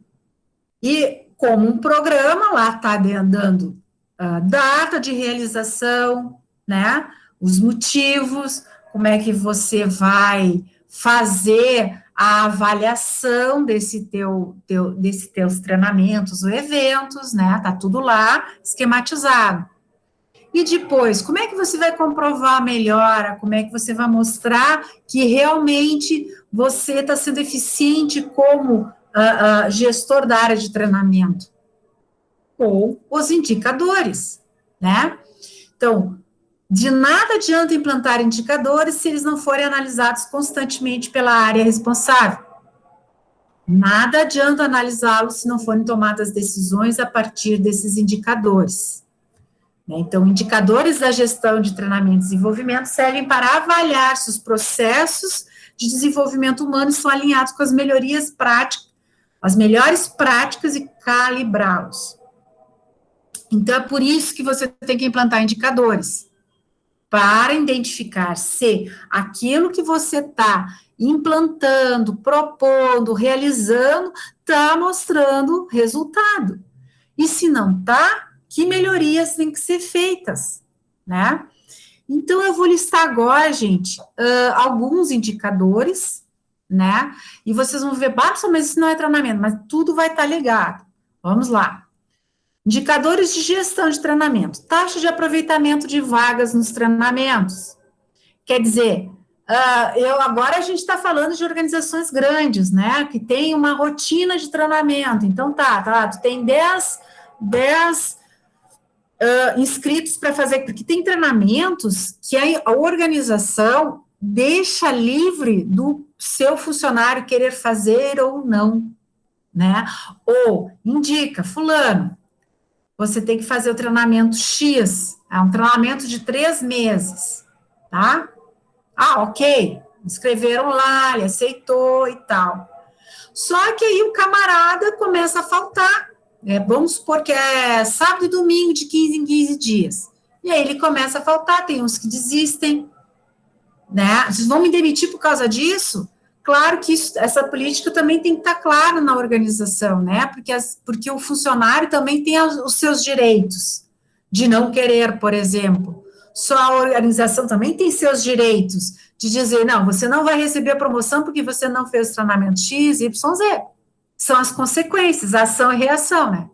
E como um programa, lá está dando data de realização, né? Os motivos, como é que você vai fazer a avaliação desses teus treinamentos ou eventos, né? Tá tudo lá esquematizado. E depois, como é que você vai comprovar a melhora? Como é que você vai mostrar que realmente você está sendo eficiente como gestor da área de treinamento? Ou os indicadores, né? Então, de nada adianta implantar indicadores se eles não forem analisados constantemente pela área responsável. Nada adianta analisá-los se não forem tomadas decisões a partir desses indicadores. Então, indicadores da gestão de treinamento e desenvolvimento servem para avaliar se os processos de desenvolvimento humano estão alinhados com as melhores práticas e calibrá-los. Então, é por isso que você tem que implantar indicadores, para identificar se aquilo que você está implantando, propondo, realizando, está mostrando resultado. E se não está, que melhorias têm que ser feitas, né? Então, eu vou listar agora, gente, alguns indicadores, né? E vocês vão ver, mas isso não é treinamento, mas tudo vai estar ligado. Vamos lá. Indicadores de gestão de treinamento. Taxa de aproveitamento de vagas nos treinamentos. Quer dizer, agora a gente está falando de organizações grandes, né? Que tem uma rotina de treinamento. Então, tu tem 10 inscritos para fazer, porque tem treinamentos que a organização deixa livre do seu funcionário querer fazer ou não, né? Ou indica, fulano, você tem que fazer o treinamento X, é um treinamento de 3 meses, tá? Ah, ok, escreveram lá, ele aceitou e tal. Só que aí o camarada começa a faltar, vamos supor que é sábado e domingo de 15 em 15 dias. E aí ele começa a faltar, tem uns que desistem, né? Vocês vão me demitir por causa disso? Claro que essa política também tem que estar clara na organização, né? Porque o funcionário também tem os seus direitos de não querer, por exemplo. Só a organização também tem seus direitos de dizer, não, você não vai receber a promoção porque você não fez o treinamento X, Y, Z. São as consequências, ação e reação, né?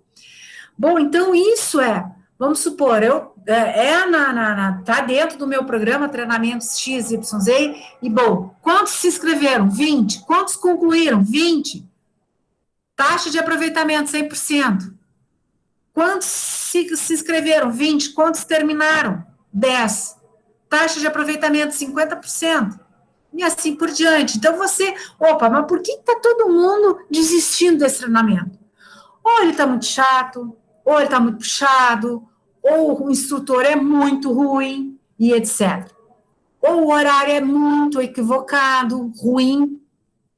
Bom, então isso vamos supor, tá dentro do meu programa treinamentos X, Y, Z, e bom, quantos se inscreveram? 20. Quantos concluíram? 20. Taxa de aproveitamento, 100%. Quantos se inscreveram? 20. Quantos terminaram? 10. Taxa de aproveitamento, 50%. E assim por diante. Então mas por que está todo mundo desistindo desse treinamento? Ou ele está muito chato, ou ele está muito puxado, ou o instrutor é muito ruim, e etc. Ou o horário é muito equivocado, ruim,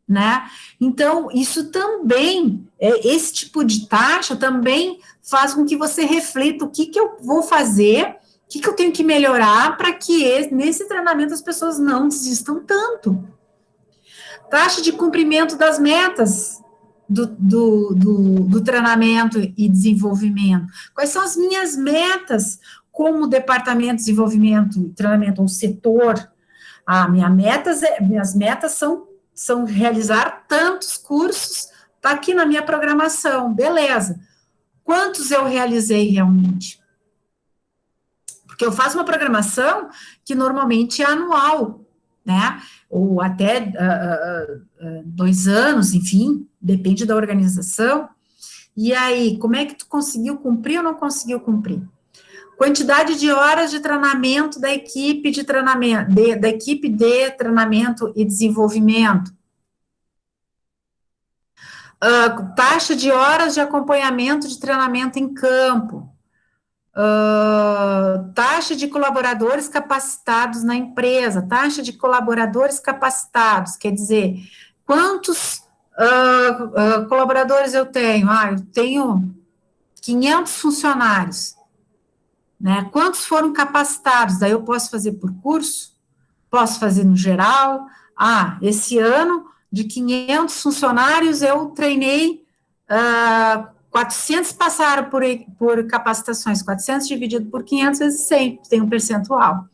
né? Então, isso também, esse tipo de taxa também faz com que você reflita o que eu vou fazer, o que eu tenho que melhorar para que nesse treinamento as pessoas não desistam tanto. Taxa de cumprimento das metas do treinamento e desenvolvimento. Quais são as minhas metas como departamento de desenvolvimento e treinamento, ou setor? Minhas metas são realizar tantos cursos, está aqui na minha programação, beleza. Quantos eu realizei realmente? Porque eu faço uma programação que normalmente é anual, né? Ou até 2 anos, enfim, depende da organização. E aí, como é que tu conseguiu cumprir ou não conseguiu cumprir? Quantidade de horas de treinamento da equipe de treinamento, da equipe de treinamento e desenvolvimento. Taxa de horas de acompanhamento de treinamento em campo. Taxa de colaboradores capacitados na empresa, taxa de colaboradores capacitados, quer dizer, quantos colaboradores eu tenho? Eu tenho 500 funcionários, né? Quantos foram capacitados? Daí eu posso fazer por curso, posso fazer no geral. Esse ano, de 500 funcionários, eu treinei 400 passaram por capacitações, 400 dividido por 500 vezes 100, tem um percentual.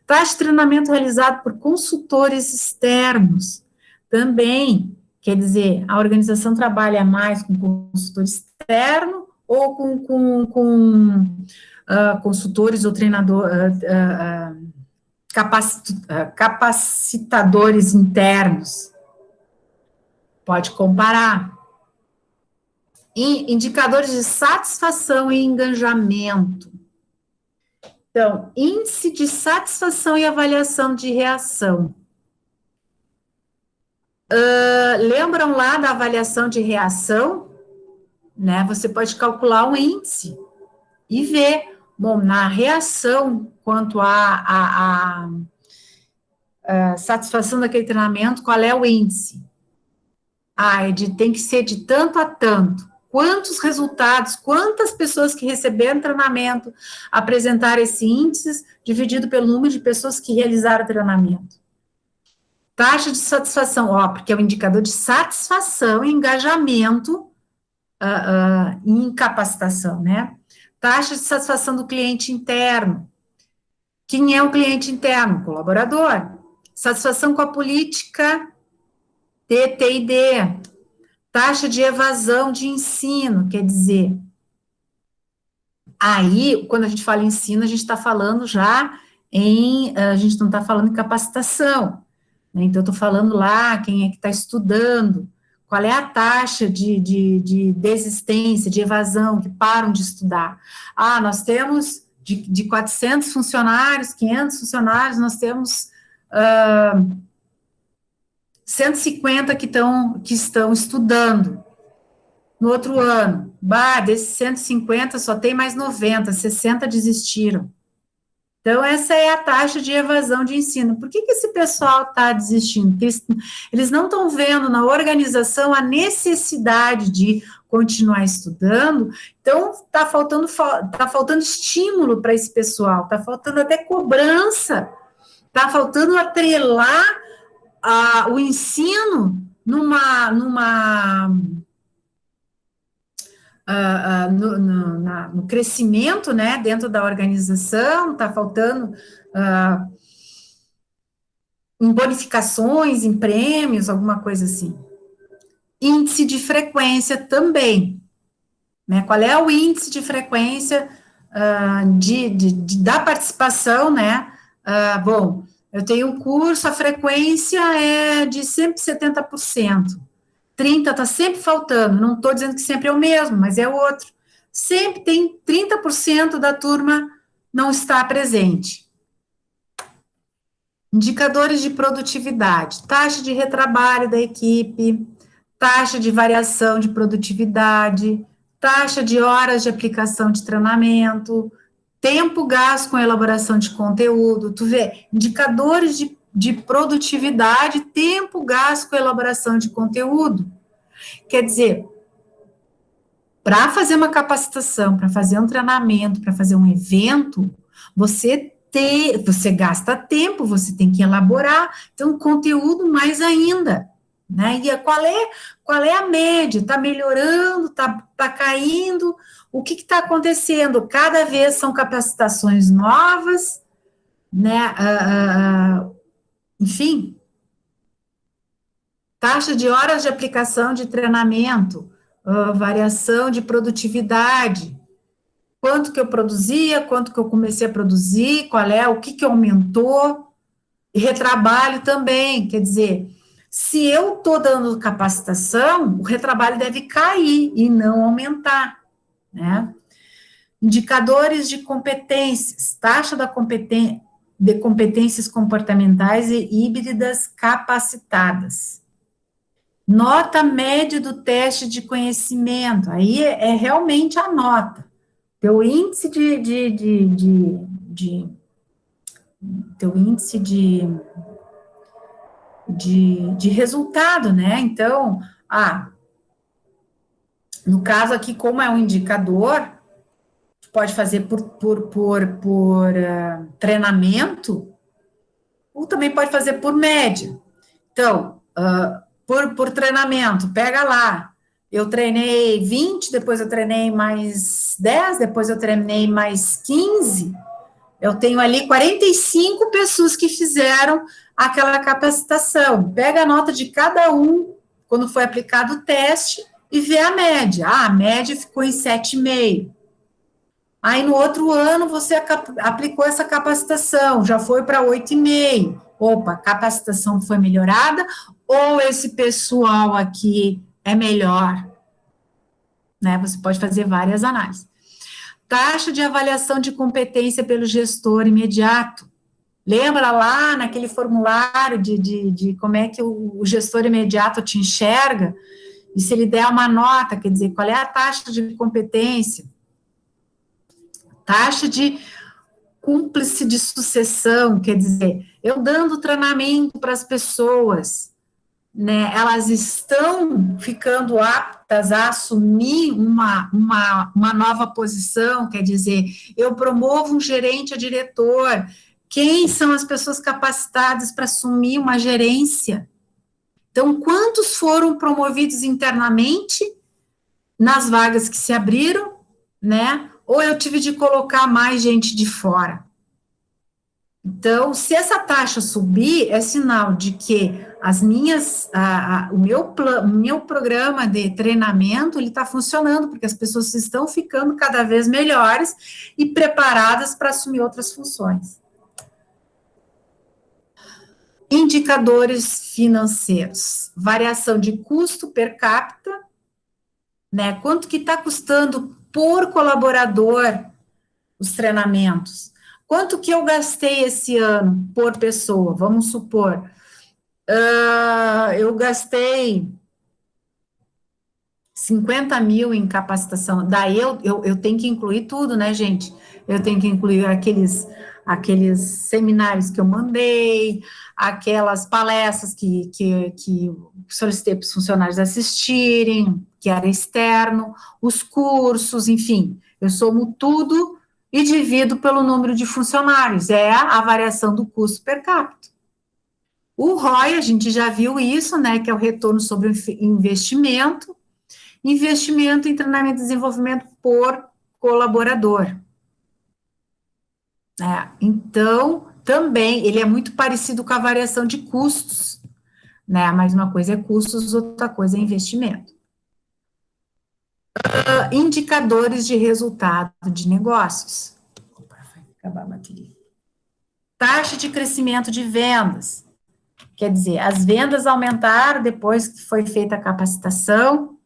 Taxa de treinamento realizado por consultores externos, também, quer dizer, a organização trabalha mais com consultor externo ou com consultores ou capacitadores internos. Pode comparar. Indicadores de satisfação e engajamento. Então, índice de satisfação e avaliação de reação. Lembram lá da avaliação de reação? Né? Você pode calcular um índice e ver, na reação quanto à satisfação daquele treinamento, qual é o índice? Tem que ser de tanto a tanto. Quantos resultados, quantas pessoas que receberam treinamento apresentaram esse índice dividido pelo número de pessoas que realizaram o treinamento. Taxa de satisfação, porque é o indicador de satisfação e engajamento em capacitação, né? Taxa de satisfação do cliente interno. Quem é o cliente interno? Colaborador. Satisfação com a política TTID. Taxa de evasão de ensino, quer dizer, aí, quando a gente fala em ensino, a gente está falando a gente não está falando em capacitação, né? Então, eu estou falando lá, quem é que está estudando, Qual é a taxa de desistência, de evasão, que param de estudar? Ah, nós temos de 400 funcionários, 500 funcionários, nós temos 150 que estão estudando no outro ano. Desses 150, só tem mais 90, 60 desistiram. Então, essa é a taxa de evasão de ensino. Por que esse pessoal está desistindo? Porque eles não estão vendo na organização a necessidade de continuar estudando, então está faltando estímulo para esse pessoal, está faltando até cobrança, está faltando atrelar o ensino no crescimento, né, dentro da organização, está faltando em bonificações, em prêmios, alguma coisa assim. Índice de frequência também, né, qual é o índice de frequência da participação, né, bom, eu tenho um curso, a frequência é de 170%, 30% está sempre faltando, não estou dizendo que sempre é o mesmo, mas é outro. Sempre tem 30% da turma não está presente. Indicadores de produtividade, taxa de retrabalho da equipe, taxa de variação de produtividade, taxa de horas de aplicação de treinamento, tempo gasto com elaboração de conteúdo, tu vê, indicadores de produtividade, tempo gasto com elaboração de conteúdo. Quer dizer, para fazer uma capacitação, para fazer um treinamento, para fazer um evento, você gasta tempo, você tem que elaborar, então conteúdo mais ainda, né? E qual é a média? Está melhorando, está caindo? O que está acontecendo? Cada vez são capacitações novas, né? Enfim, taxa de horas de aplicação de treinamento, variação de produtividade, quanto que eu produzia, quanto que eu comecei a produzir, o que aumentou, e retrabalho também, quer dizer, se eu estou dando capacitação, o retrabalho deve cair e não aumentar, né? Indicadores de competências, taxa de competências comportamentais e híbridas capacitadas. Nota média do teste de conhecimento, aí é realmente a nota. Teu índice de resultado, né? Então, no caso aqui, como é um indicador, tu pode fazer por treinamento, ou também pode fazer por média. Então, por treinamento, pega lá, eu treinei 20, depois eu treinei mais 10, depois eu treinei mais 15, eu tenho ali 45 pessoas que fizeram aquela capacitação. Pega a nota de cada um, quando foi aplicado o teste, e vê a média. A média ficou em 7,5. Aí, no outro ano, você aplicou essa capacitação, já foi para 8,5. Opa, a capacitação foi melhorada, ou esse pessoal aqui é melhor? Né? Você pode fazer várias análises. Taxa de avaliação de competência pelo gestor imediato. Lembra lá naquele formulário de como é que o gestor imediato te enxerga? E se ele der uma nota, quer dizer, qual é a taxa de competência? Taxa de cúmplice de sucessão, quer dizer, eu dando treinamento para as pessoas, né, elas estão ficando aptas a assumir uma nova posição, quer dizer, eu promovo um gerente a diretor, quem são as pessoas capacitadas para assumir uma gerência? Então, quantos foram promovidos internamente nas vagas que se abriram, né, ou eu tive de colocar mais gente de fora? Então, se essa taxa subir, é sinal de que o meu programa de treinamento, ele está funcionando, porque as pessoas estão ficando cada vez melhores e preparadas para assumir outras funções. Indicadores financeiros, variação de custo per capita, né? Quanto que está custando por colaborador os treinamentos? Quanto que eu gastei esse ano por pessoa? Vamos supor, eu gastei 50 mil em capacitação, daí eu tenho que incluir tudo, né, gente? Eu tenho que incluir aqueles seminários que eu mandei, aquelas palestras que solicitei para os funcionários assistirem, que era externo, os cursos, enfim, eu somo tudo e divido pelo número de funcionários, é a variação do custo per capita. O ROI, a gente já viu isso, né, que é o retorno sobre o investimento em treinamento e desenvolvimento por colaborador. Então, também, ele é muito parecido com a variação de custos, né, mas uma coisa é custos, outra coisa é investimento. Indicadores de resultado de negócios. Opa, vai acabar a bateria. Taxa de crescimento de vendas. Quer dizer, as vendas aumentaram depois que foi feita a capacitação.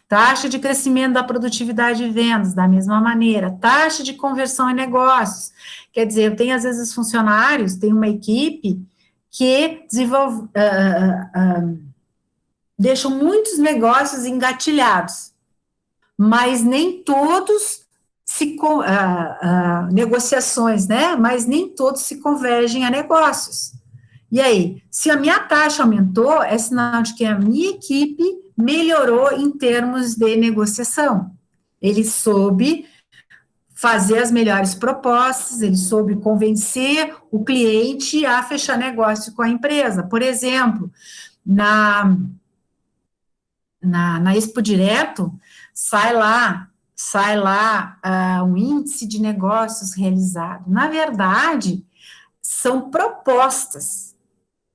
Taxa de crescimento da produtividade de vendas, da mesma maneira. Taxa de conversão em negócios. Quer dizer, eu tenho, às vezes, funcionários, tem uma equipe que desenvolve, deixam muitos negócios engatilhados, mas nem todos negociações, né? Mas nem todos se convergem a negócios. E aí, se a minha taxa aumentou, é sinal de que a minha equipe melhorou em termos de negociação. Ele soube fazer as melhores propostas, ele soube convencer o cliente a fechar negócio com a empresa. Por exemplo, na Expo Direto, sai lá um índice de negócios realizado. Na verdade, são propostas.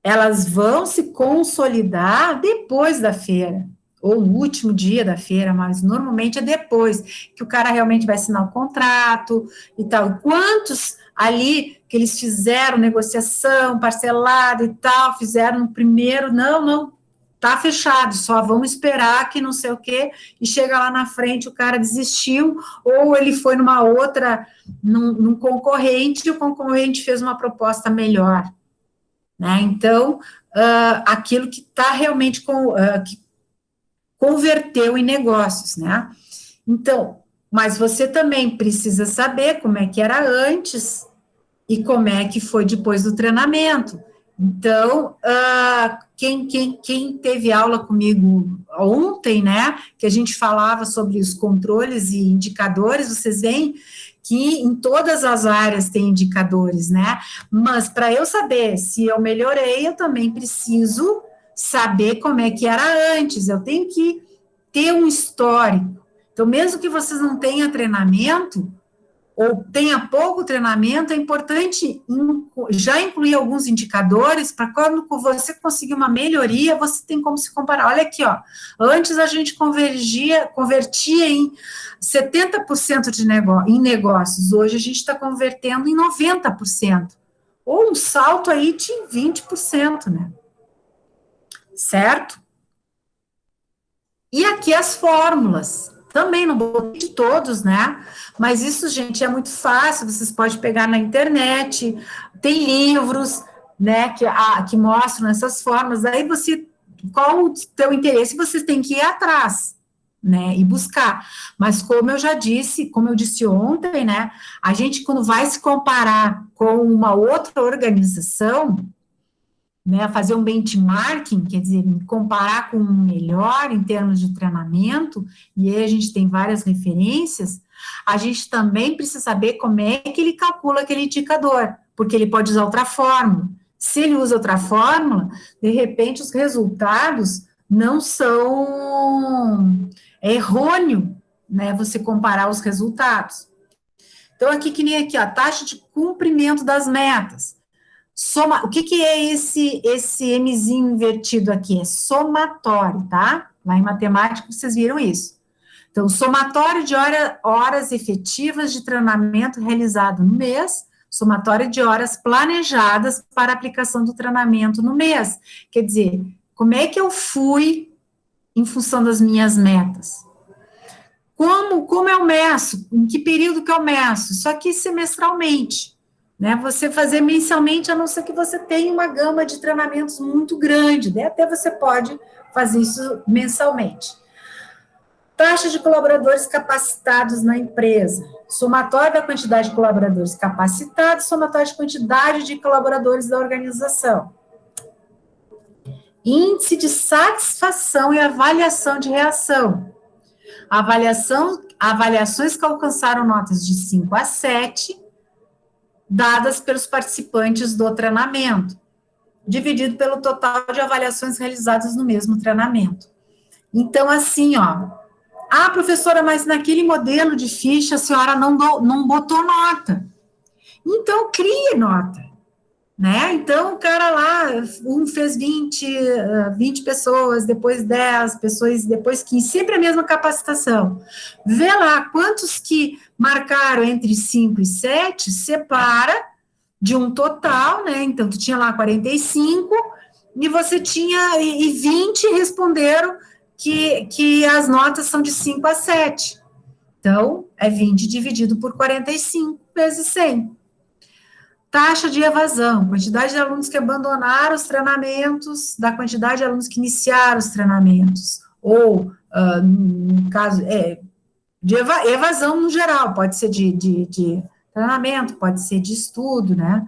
Elas vão se consolidar depois da feira, ou no último dia da feira, mas normalmente é depois, que o cara realmente vai assinar o contrato e tal. Quantos ali que eles fizeram negociação, parcelado e tal, fizeram no primeiro, não, tá fechado, só vamos esperar que não sei o quê, e chega lá na frente, o cara desistiu, ou ele foi numa outra, num concorrente, e o concorrente fez uma proposta melhor. Né? Então, aquilo que está realmente que converteu em negócios, né? Então, mas você também precisa saber como é que era antes e como é que foi depois do treinamento. Então, quem teve aula comigo ontem, né, que a gente falava sobre os controles e indicadores, vocês veem que em todas as áreas tem indicadores, né? Mas para eu saber se eu melhorei, eu também preciso saber como é que era antes. Eu tenho que ter um histórico. Então, mesmo que vocês não tenham treinamento, ou tenha pouco treinamento, é importante já incluir alguns indicadores para quando você conseguir uma melhoria, você tem como se comparar. Olha aqui, ó, antes a gente convertia em 70% em negócios, hoje a gente está convertendo em 90%, ou um salto aí de 20%, né? Certo? E aqui as fórmulas. Também não botei de todos, né? Mas isso, gente, é muito fácil, vocês podem pegar na internet, tem livros, né, que mostram essas formas, aí qual o teu interesse, você tem que ir atrás, né, e buscar. Mas como eu disse ontem, né, a gente quando vai se comparar com uma outra organização, né, fazer um benchmarking, quer dizer, comparar com o melhor em termos de treinamento, e aí a gente tem várias referências, a gente também precisa saber como é que ele calcula aquele indicador, porque ele pode usar outra fórmula. Se ele usa outra fórmula, de repente os resultados não são errôneo, né, você comparar os resultados. Então, aqui que nem aqui, a taxa de cumprimento das metas. O que é esse Mzinho invertido aqui? É somatório, tá? Lá em matemática vocês viram isso. Então, somatório de horas efetivas de treinamento realizado no mês somatório de horas planejadas para aplicação do treinamento no mês. Quer dizer, como é que eu fui em função das minhas metas? Como eu meço? Em que período que eu meço? Isso aqui semestralmente, né? Você fazer mensalmente, a não ser que você tenha uma gama de treinamentos muito grande, né? Até você pode fazer isso mensalmente. Taxa de colaboradores capacitados na empresa. Somatório da quantidade de colaboradores capacitados, somatório de quantidade de colaboradores da organização. Índice de satisfação e avaliação de reação. Avaliações que alcançaram notas de 5 a 7, dadas pelos participantes do treinamento, dividido pelo total de avaliações realizadas no mesmo treinamento. Então, assim, ó, professora, mas naquele modelo de ficha a senhora não botou nota. Então, crie nota, né? Então, o cara lá, um fez 20 pessoas, depois 10 pessoas, depois 15, sempre a mesma capacitação. Vê lá quantos que marcaram entre 5 e 7, separa de um total, né? Então, tu tinha lá 45, e você tinha, e 20 responderam que as notas são de 5 a 7. Então, é 20 dividido por 45 vezes 100. Taxa de evasão, quantidade de alunos que abandonaram os treinamentos, da quantidade de alunos que iniciaram os treinamentos, ou, no caso, de evasão no geral, pode ser de treinamento, pode ser de estudo, né?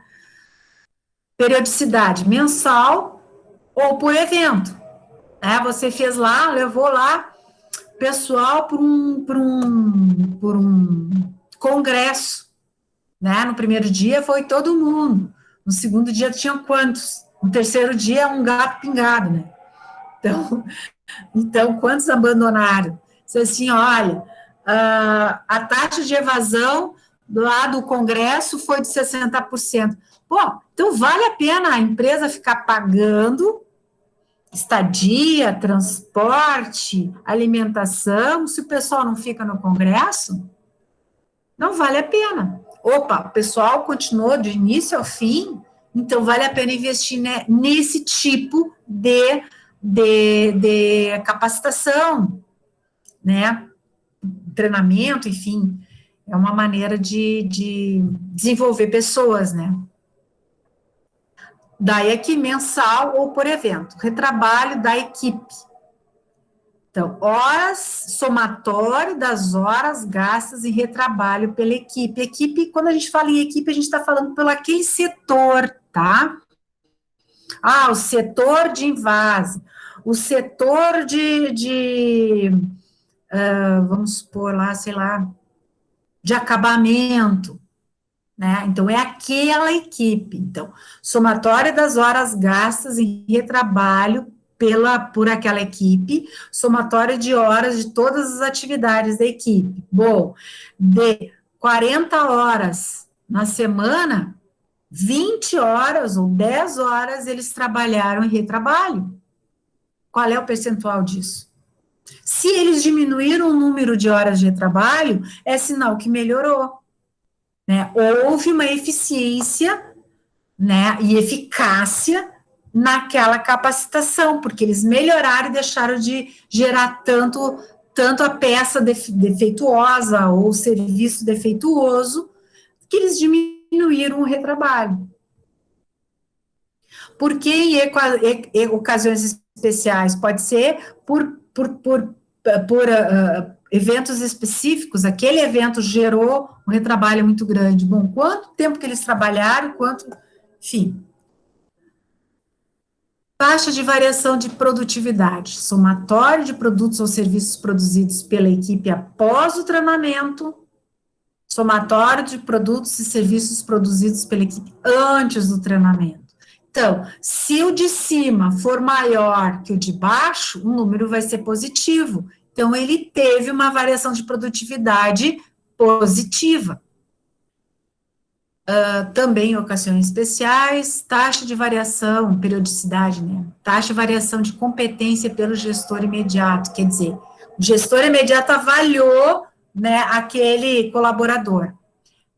Periodicidade mensal ou por evento. Você fez lá, levou lá pessoal para um congresso, né? No primeiro dia foi todo mundo, no segundo dia tinham quantos? No terceiro dia um gato pingado, né? Então quantos abandonaram? Você assim, olha, a taxa de evasão lá do congresso foi de 60%. Pô, então vale a pena a empresa ficar pagando estadia, transporte, alimentação, se o pessoal não fica no congresso, não vale a pena. Opa, o pessoal continuou do início ao fim, então vale a pena investir nesse tipo de capacitação, né? Treinamento, enfim, é uma maneira de desenvolver pessoas, né? Daí aqui, mensal ou por evento. Retrabalho da equipe. Então, horas, somatório das horas gastas em retrabalho pela equipe. Equipe, quando a gente fala em equipe, a gente está falando pelo aquele setor, tá? O setor de invase, o setor vamos supor lá, sei lá, de acabamento, né? Então, é aquela equipe. Então, somatório das horas gastas em retrabalho por aquela equipe, somatório de horas de todas as atividades da equipe. Bom, de 40 horas na semana, 20 horas ou 10 horas eles trabalharam em retrabalho. Qual é o percentual disso? Se eles diminuíram o número de horas de retrabalho, é sinal que melhorou. Né? Houve uma eficiência, né, e eficácia naquela capacitação, porque eles melhoraram e deixaram de gerar tanto a peça defeituosa ou o serviço defeituoso, que eles diminuíram o retrabalho. Porque em ocasiões especiais, pode ser por eventos específicos, aquele evento gerou um retrabalho muito grande. Bom, quanto tempo que eles trabalharam, enfim. Taxa de variação de produtividade, somatório de produtos ou serviços produzidos pela equipe após o treinamento, somatório de produtos e serviços produzidos pela equipe antes do treinamento. Então, se o de cima for maior que o de baixo, o número vai ser positivo. Então, ele teve uma variação de produtividade positiva. Também em ocasiões especiais, taxa de variação, periodicidade, né? Taxa de variação de competência pelo gestor imediato, quer dizer, o gestor imediato avaliou, né, aquele colaborador.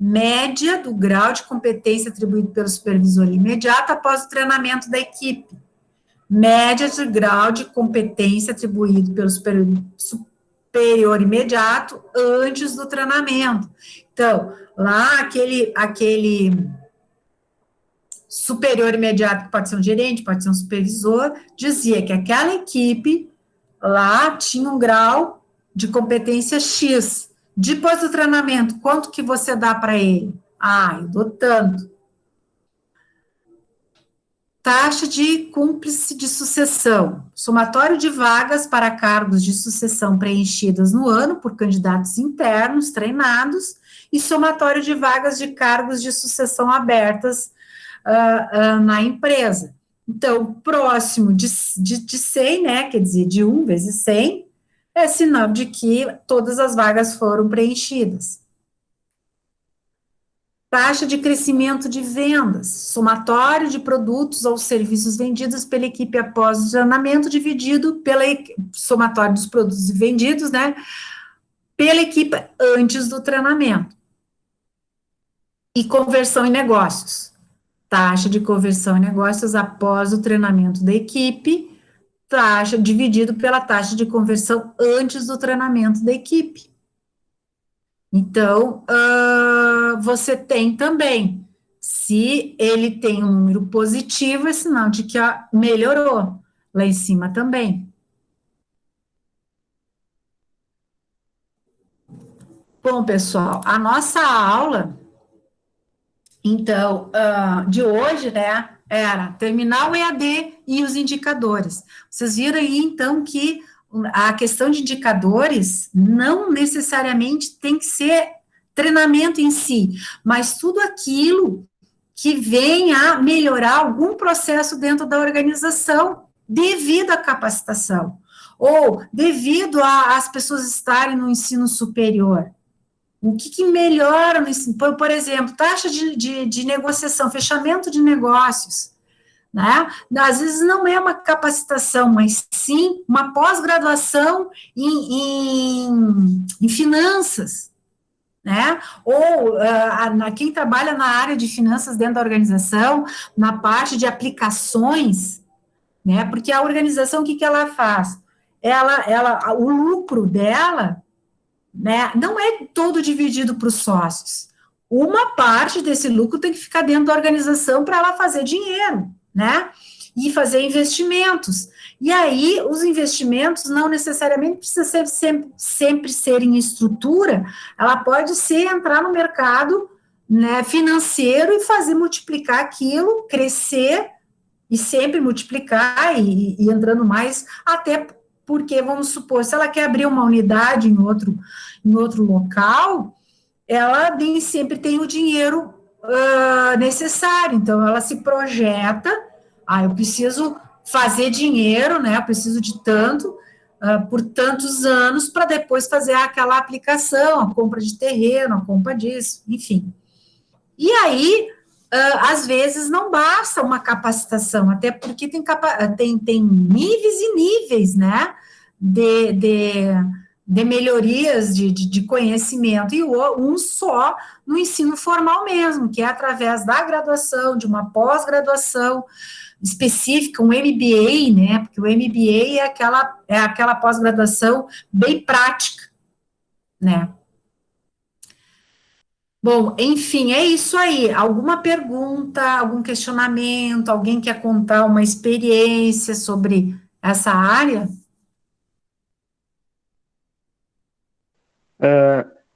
média do grau de competência atribuído pelo supervisor imediato após o treinamento da equipe, média do grau de competência atribuído pelo superior imediato antes do treinamento. Então, lá aquele superior imediato, que pode ser um gerente, pode ser um supervisor, dizia que aquela equipe lá tinha um grau de competência X. Depois do treinamento, quanto que você dá para ele? Eu dou tanto. Taxa de cúmplice de sucessão. Somatório de vagas para cargos de sucessão preenchidas no ano por candidatos internos treinados e somatório de vagas de cargos de sucessão abertas na empresa. Então, próximo de 100, né, quer dizer, de 1 vezes 100, é sinal de que todas as vagas foram preenchidas. Taxa de crescimento de vendas, somatório de produtos ou serviços vendidos pela equipe após o treinamento, dividido pela somatório dos produtos vendidos, né, pela equipe antes do treinamento. E conversão em negócios, taxa de conversão em negócios após o treinamento da equipe, taxa dividido pela taxa de conversão antes do treinamento da equipe. Então, você tem também, se ele tem um número positivo, é sinal de que melhorou, lá em cima também. Bom, pessoal, a nossa aula, então, de hoje, né, era terminar o EAD e os indicadores. Vocês viram aí, então, que a questão de indicadores não necessariamente tem que ser treinamento em si, mas tudo aquilo que vem a melhorar algum processo dentro da organização devido à capacitação, ou devido às pessoas estarem no ensino superior. O que melhora no ensino? Por exemplo, taxa de negociação, fechamento de negócios, né? Às vezes não é uma capacitação, mas sim uma pós-graduação em finanças, né? Ou quem trabalha na área de finanças dentro da organização, na parte de aplicações, né? Porque a organização, o que ela faz? O lucro dela, né, não é todo dividido para os sócios. Uma parte desse lucro tem que ficar dentro da organização para ela fazer dinheiro, né? E fazer investimentos. E aí, os investimentos não necessariamente precisam sempre ser em estrutura, ela pode entrar no mercado, né, financeiro e fazer multiplicar aquilo, crescer e sempre multiplicar e entrando mais, até porque, vamos supor, se ela quer abrir uma unidade em outro local, ela nem sempre tem o dinheiro necessário, então ela se projeta, eu preciso fazer dinheiro, né, eu preciso de tanto, por tantos anos, para depois fazer aquela aplicação, a compra de terreno, a compra disso, enfim. E aí, às vezes, não basta uma capacitação, até porque tem níveis e níveis, né, de melhorias de conhecimento, e um só no ensino formal mesmo, que é através da graduação, de uma pós-graduação específica, um MBA, né, porque o MBA é aquela pós-graduação bem prática, né. Bom, enfim, é isso aí. Alguma pergunta, algum questionamento, alguém quer contar uma experiência sobre essa área?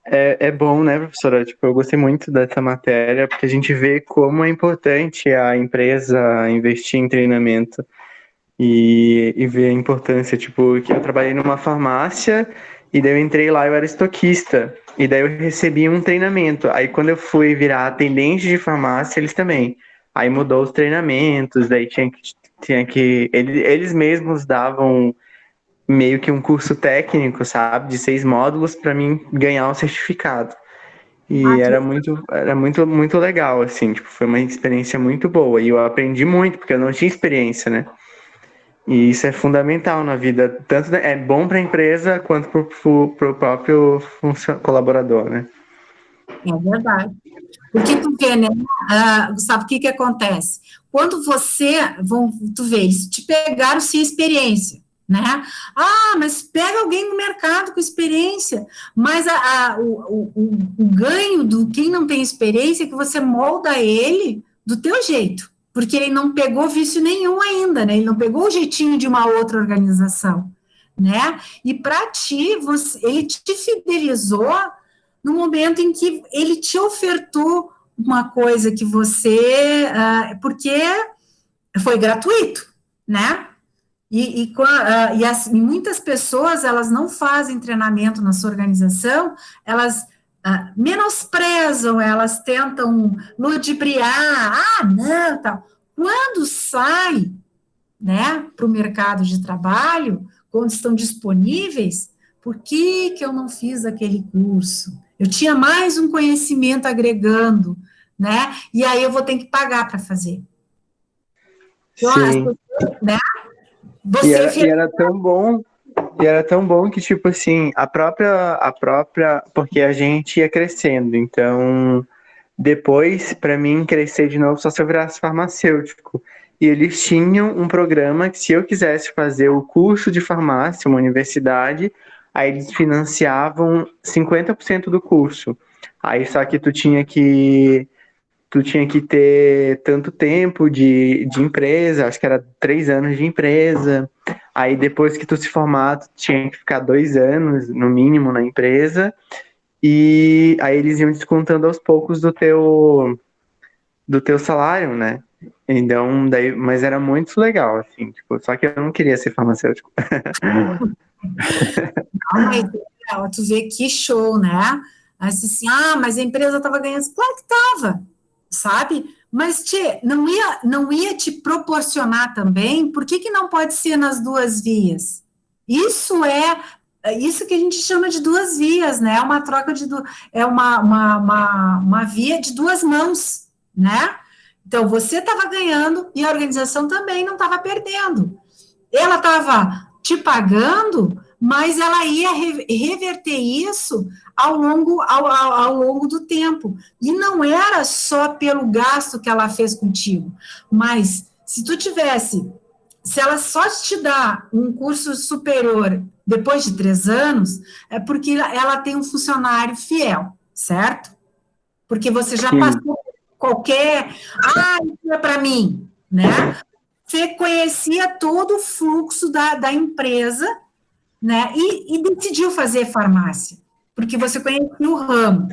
É bom, né, professora? Tipo, eu gostei muito dessa matéria, porque a gente vê como é importante a empresa investir em treinamento e ver a importância, tipo, que eu trabalhei numa farmácia e daí eu entrei lá, eu era estoquista, e daí eu recebi um treinamento. Aí quando eu fui virar atendente de farmácia, eles também. Aí mudou os treinamentos, daí eles mesmos davam meio que um curso técnico, sabe, de 6 módulos para mim ganhar um certificado. E era muito legal, assim, tipo, foi uma experiência muito boa. E eu aprendi muito, porque eu não tinha experiência, né? E isso é fundamental na vida, tanto é bom para a empresa quanto para o próprio colaborador, né? É verdade. Porque tu vê, né, Gustavo, o que acontece? Quando tu vê, eles te pegaram sem experiência, né? Ah, mas pega alguém no mercado com experiência, mas o ganho do quem não tem experiência é que você molda ele do teu jeito, porque ele não pegou vício nenhum ainda, né? Ele não pegou o jeitinho de uma outra organização, né? E para ti, ele te fidelizou no momento em que ele te ofertou uma coisa que você, porque foi gratuito, né? E muitas pessoas, elas não fazem treinamento na sua organização, elas menosprezam, elas tentam ludibriar, não, tal. Quando sai, né, para o mercado de trabalho, quando estão disponíveis, por que eu não fiz aquele curso? Eu tinha mais um conhecimento agregando, né? E aí eu vou ter que pagar para fazer. Então, Sim. Né? E era tão bom que, tipo assim, porque a gente ia crescendo, então, depois, para mim, crescer de novo só se eu virasse farmacêutico. E eles tinham um programa que, se eu quisesse fazer o curso de farmácia, uma universidade, aí eles financiavam 50% do curso. Aí só que tu tinha que ter tanto tempo de empresa, acho que era 3 anos de empresa. Aí depois que tu se formar, tu tinha que ficar 2 anos, no mínimo, na empresa. E aí eles iam descontando aos poucos do teu salário, né? Então, daí, mas era muito legal, assim, tipo, só que eu não queria ser farmacêutico. Mas tu vê que show, né? Assim, mas a empresa estava ganhando. Claro que estava, sabe? Mas não ia te proporcionar também, por que não pode ser nas duas vias? Isso que a gente chama de duas vias, né? É uma troca é uma via de duas mãos, né? Então, você estava ganhando e a organização também não estava perdendo. Ela estava te pagando, mas ela ia reverter isso ao longo do tempo. E não era só pelo gasto que ela fez contigo, mas se ela só te dá um curso superior depois de 3 anos, é porque ela tem um funcionário fiel, certo? Porque você já Sim. passou qualquer, isso é para mim, né? Você conhecia todo o fluxo da empresa, né? E decidiu fazer farmácia, porque você conhecia o ramo.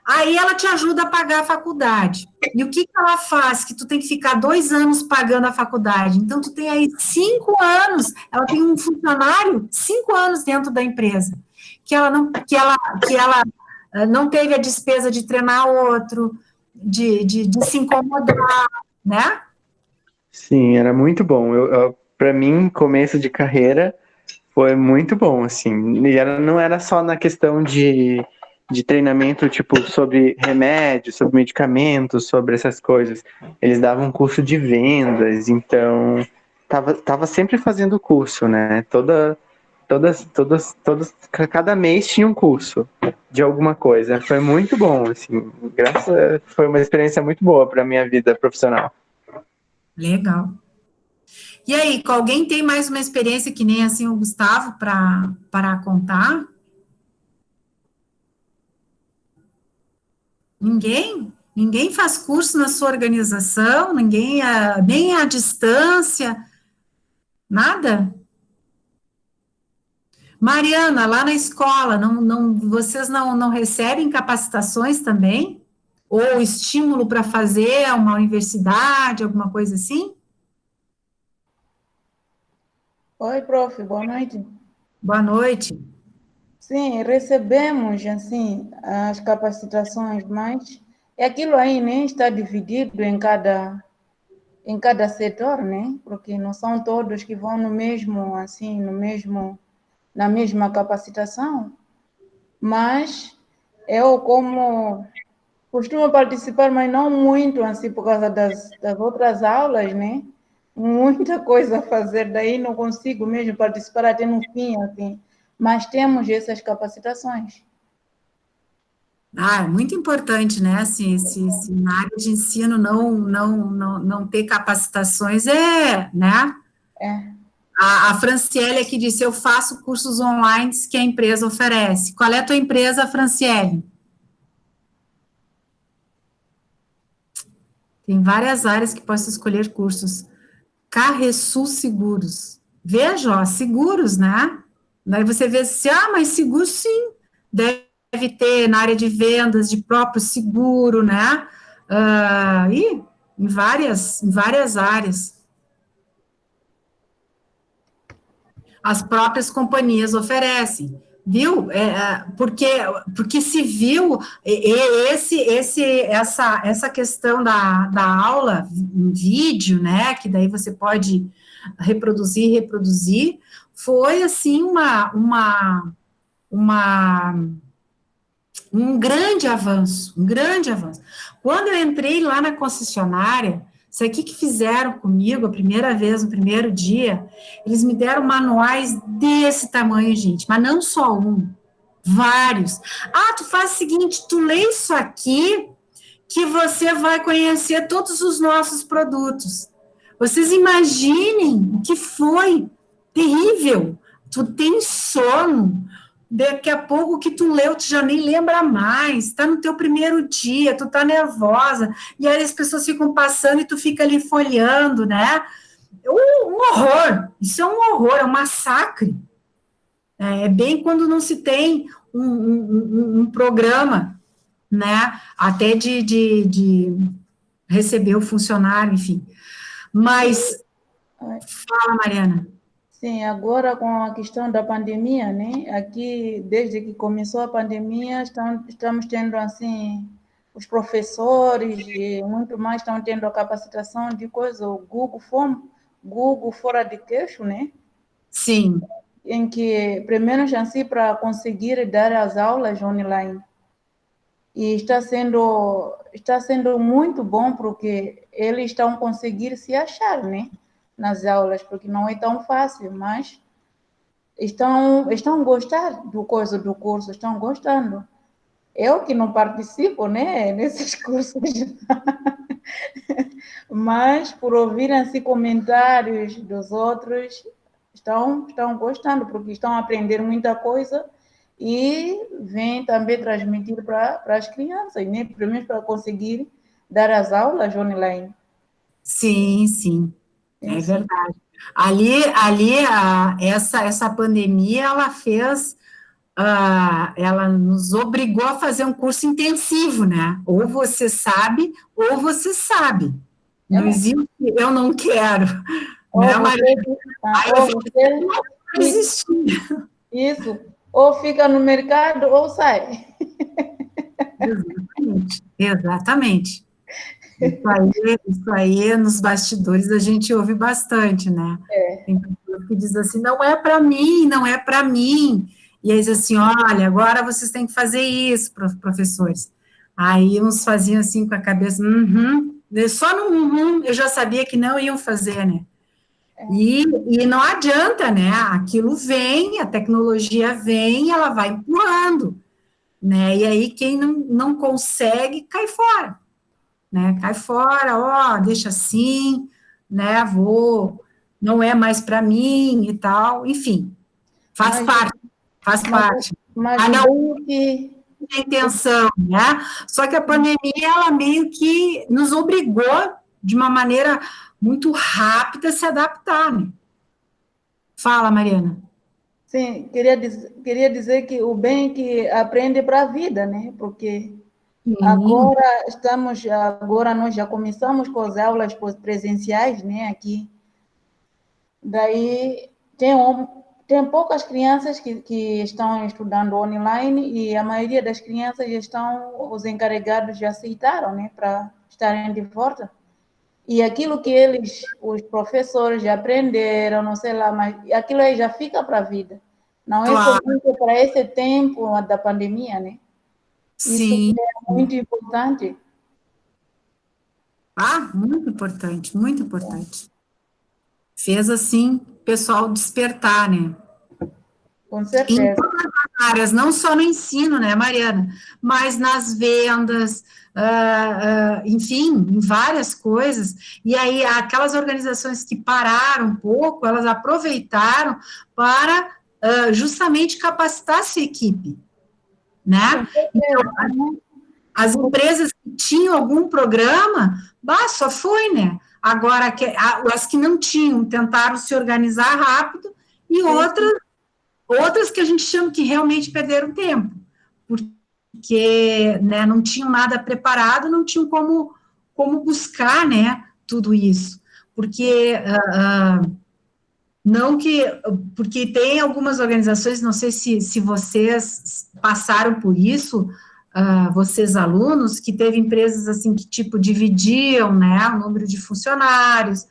Aí ela te ajuda a pagar a faculdade. E o que ela faz? Que tu tem que ficar 2 anos pagando a faculdade. Então, tu tem aí 5 anos, ela tem um funcionário, 5 anos dentro da empresa, que ela não teve a despesa de treinar outro, de se incomodar, né? Sim, era muito bom. Para mim, começo de carreira foi muito bom, assim. E não era só na questão de treinamento, tipo, sobre remédios, sobre medicamentos, sobre essas coisas. Eles davam curso de vendas, então tava sempre fazendo curso, né? Cada mês tinha um curso de alguma coisa. Foi muito bom, assim. Foi uma experiência muito boa para minha vida profissional. Legal. E aí, alguém tem mais uma experiência que nem assim o Gustavo para contar? Ninguém? Ninguém faz curso na sua organização? Ninguém, nem à distância? Nada? Mariana, lá na escola, vocês não recebem capacitações também? Ou estímulo para fazer uma universidade, alguma coisa assim? Oi, prof, boa noite. Boa noite. Sim, recebemos, assim, as capacitações, mas aquilo aí nem está dividido em cada setor, né? Porque não são todos que vão no mesmo, assim, na mesma capacitação. Mas eu, como costumo participar, mas não muito, assim, por causa das outras aulas, né? Muita coisa a fazer, daí não consigo mesmo participar até no fim, assim. Mas temos essas capacitações. Ah, é muito importante, né? Se na área de ensino não ter capacitações, né? É. A Franciele aqui disse, eu faço cursos online que a empresa oferece. Qual é a tua empresa, Franciele? Tem várias áreas que posso escolher cursos. Carresul Seguros. Veja, ó, seguros, né? Daí você vê assim, mas seguro sim, deve ter na área de vendas de próprio seguro, né? E em várias áreas. As próprias companhias oferecem, viu? Porque se viu essa questão da aula em vídeo, né? Que daí você pode reproduzir, foi assim uma um grande avanço, um grande avanço. Quando eu entrei lá na concessionária, isso aqui que fizeram comigo a primeira vez, no primeiro dia, eles me deram manuais desse tamanho, gente, mas não só um, vários. Ah, tu faz o seguinte, tu lê isso aqui, que você vai conhecer todos os nossos produtos. Vocês imaginem o que foi terrível. Tu tem sono, daqui a pouco o que tu leu, tu já nem lembra mais, tá no teu primeiro dia, tu tá nervosa, e aí as pessoas ficam passando e tu fica ali folheando, né? Um horror, isso é um horror, é um massacre. É bem quando não se tem um programa, né? Até de receber o funcionário, enfim. Mas, fala, Mariana. Sim, agora com a questão da pandemia, né? Aqui, desde que começou a pandemia, estamos tendo, assim, os professores e muito mais estão tendo a capacitação de coisa, o Google fora de queixo, né? Sim. Em que, primeiro, chance para conseguir dar as aulas online. E está sendo muito bom porque eles estão conseguindo se achar, né? Nas aulas, porque não é tão fácil, mas estão gostando do curso, estão gostando. Eu que não participo, né, nesses cursos, mas por ouvir assim comentários dos outros, estão gostando, porque estão aprendendo muita coisa e vêm também transmitir para as crianças, né, primeiro para conseguir dar as aulas online. Sim, sim, é Isso. verdade. Essa pandemia, ela nos obrigou a fazer um curso intensivo, né? Ou você sabe, ou você sabe. Não É. existe, eu não quero, Ou né, Maria? Aí eu ou fico, você não fica, existir. isso, ou fica no mercado ou sai. Exatamente, exatamente. Isso aí, nos bastidores a gente ouve bastante, né? Tem pessoas que dizem assim, não é para mim, não é para mim. E aí diz assim, olha, agora vocês têm que fazer isso, professores. Aí uns faziam assim com a cabeça, só no eu já sabia que não iam fazer, né? E não adianta, né? Aquilo vem, a tecnologia vem, ela vai empurrando, né? E aí quem não consegue, cai fora, né? Cai fora, deixa assim, né? Não é mais para mim e tal, enfim, faz Mas, parte, faz mas, parte. mas Mas o não bom é que tem intenção, né? Só que a pandemia, ela meio que nos obrigou, de uma maneira muito rápida, a se adaptar, né? Fala, Mariana. sim, queria dizer que o bem é que aprende para a vida, né? Porque Sim, agora nós já começamos com as aulas presenciais, né? Aqui, daí tem poucas crianças que estão estudando online e a maioria das crianças os encarregados já aceitaram, né? Para estarem de volta. E aquilo que os professores já aprenderam, não sei lá, mas aquilo aí já fica para a vida. Não é claro, somente para esse tempo da pandemia, né? Isso sim. é muito importante, Ah, muito importante, muito importante. Fez assim, o pessoal despertar, né? com Em certeza. áreas, não só no ensino, né, Mariana? Mas nas vendas, enfim, em várias coisas. E aí, aquelas organizações que pararam um pouco, elas aproveitaram para justamente capacitar a sua equipe, né? Então, as empresas que tinham algum programa, só foi, né? Agora, as que não tinham, tentaram se organizar rápido, e outras que a gente chama que realmente perderam tempo, porque, né, não tinham nada preparado, não tinham como buscar, né, tudo isso, porque porque tem algumas organizações, não sei se vocês passaram por isso, vocês alunos, que teve empresas assim que tipo dividiam, né, o número de funcionários,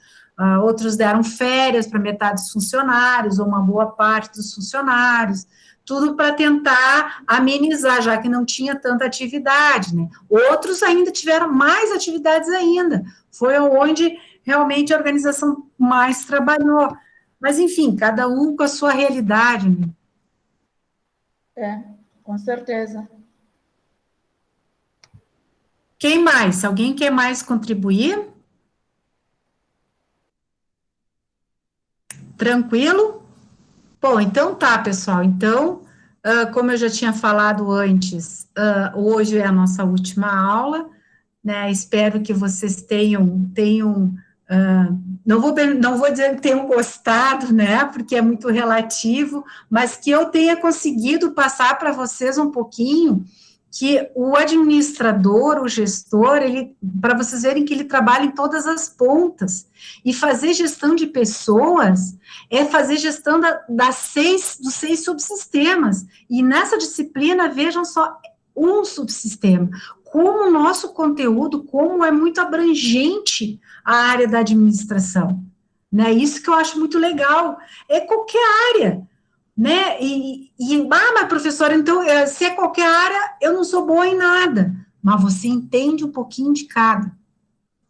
outros deram férias para metade dos funcionários, ou uma boa parte dos funcionários, tudo para tentar amenizar, já que não tinha tanta atividade, né? Outros ainda tiveram mais atividades ainda, foi onde realmente a organização mais trabalhou. Mas, enfim, cada um com a sua realidade, né? Com certeza. Quem mais? Alguém quer mais contribuir? Tranquilo? Bom, então tá, pessoal. Então, como eu já tinha falado antes, hoje é a nossa última aula, né? Espero que vocês tenham não vou dizer que tenham gostado, né? Porque é muito relativo, mas que eu tenha conseguido passar para vocês um pouquinho que o administrador, o gestor, para vocês verem que ele trabalha em todas as pontas, e fazer gestão de pessoas é fazer gestão dos 6 subsistemas, e nessa disciplina, vejam só, um subsistema, como o nosso conteúdo, como é muito abrangente a área da administração, né, isso que eu acho muito legal, é qualquer área, né, mas professora, então, se é qualquer área, eu não sou boa em nada, mas você entende um pouquinho de cada,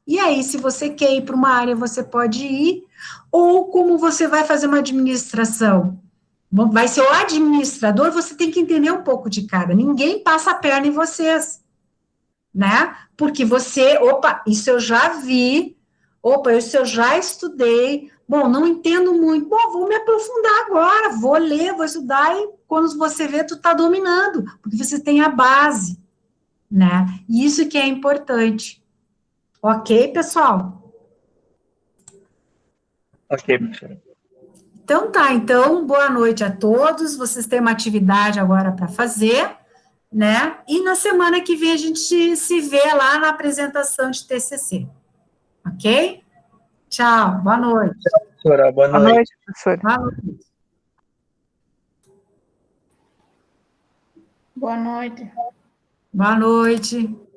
e aí, se você quer ir para uma área, você pode ir, ou como você vai fazer uma administração, vai ser o administrador, você tem que entender um pouco de cada, ninguém passa a perna em vocês, né, porque isso eu já vi, isso eu já estudei, bom, não entendo muito, bom, vou me aprofundar agora, vou ler, vou estudar, e quando você vê, tu tá dominando, porque você tem a base, né, e isso que é importante. Ok, pessoal? Ok, professora. Então tá, então, boa noite a todos, vocês têm uma atividade agora para fazer, né, e na semana que vem a gente se vê lá na apresentação de TCC, ok? Tchau, boa noite. Professora, boa Boa noite. noite, professora. Boa noite. Boa noite. Boa noite.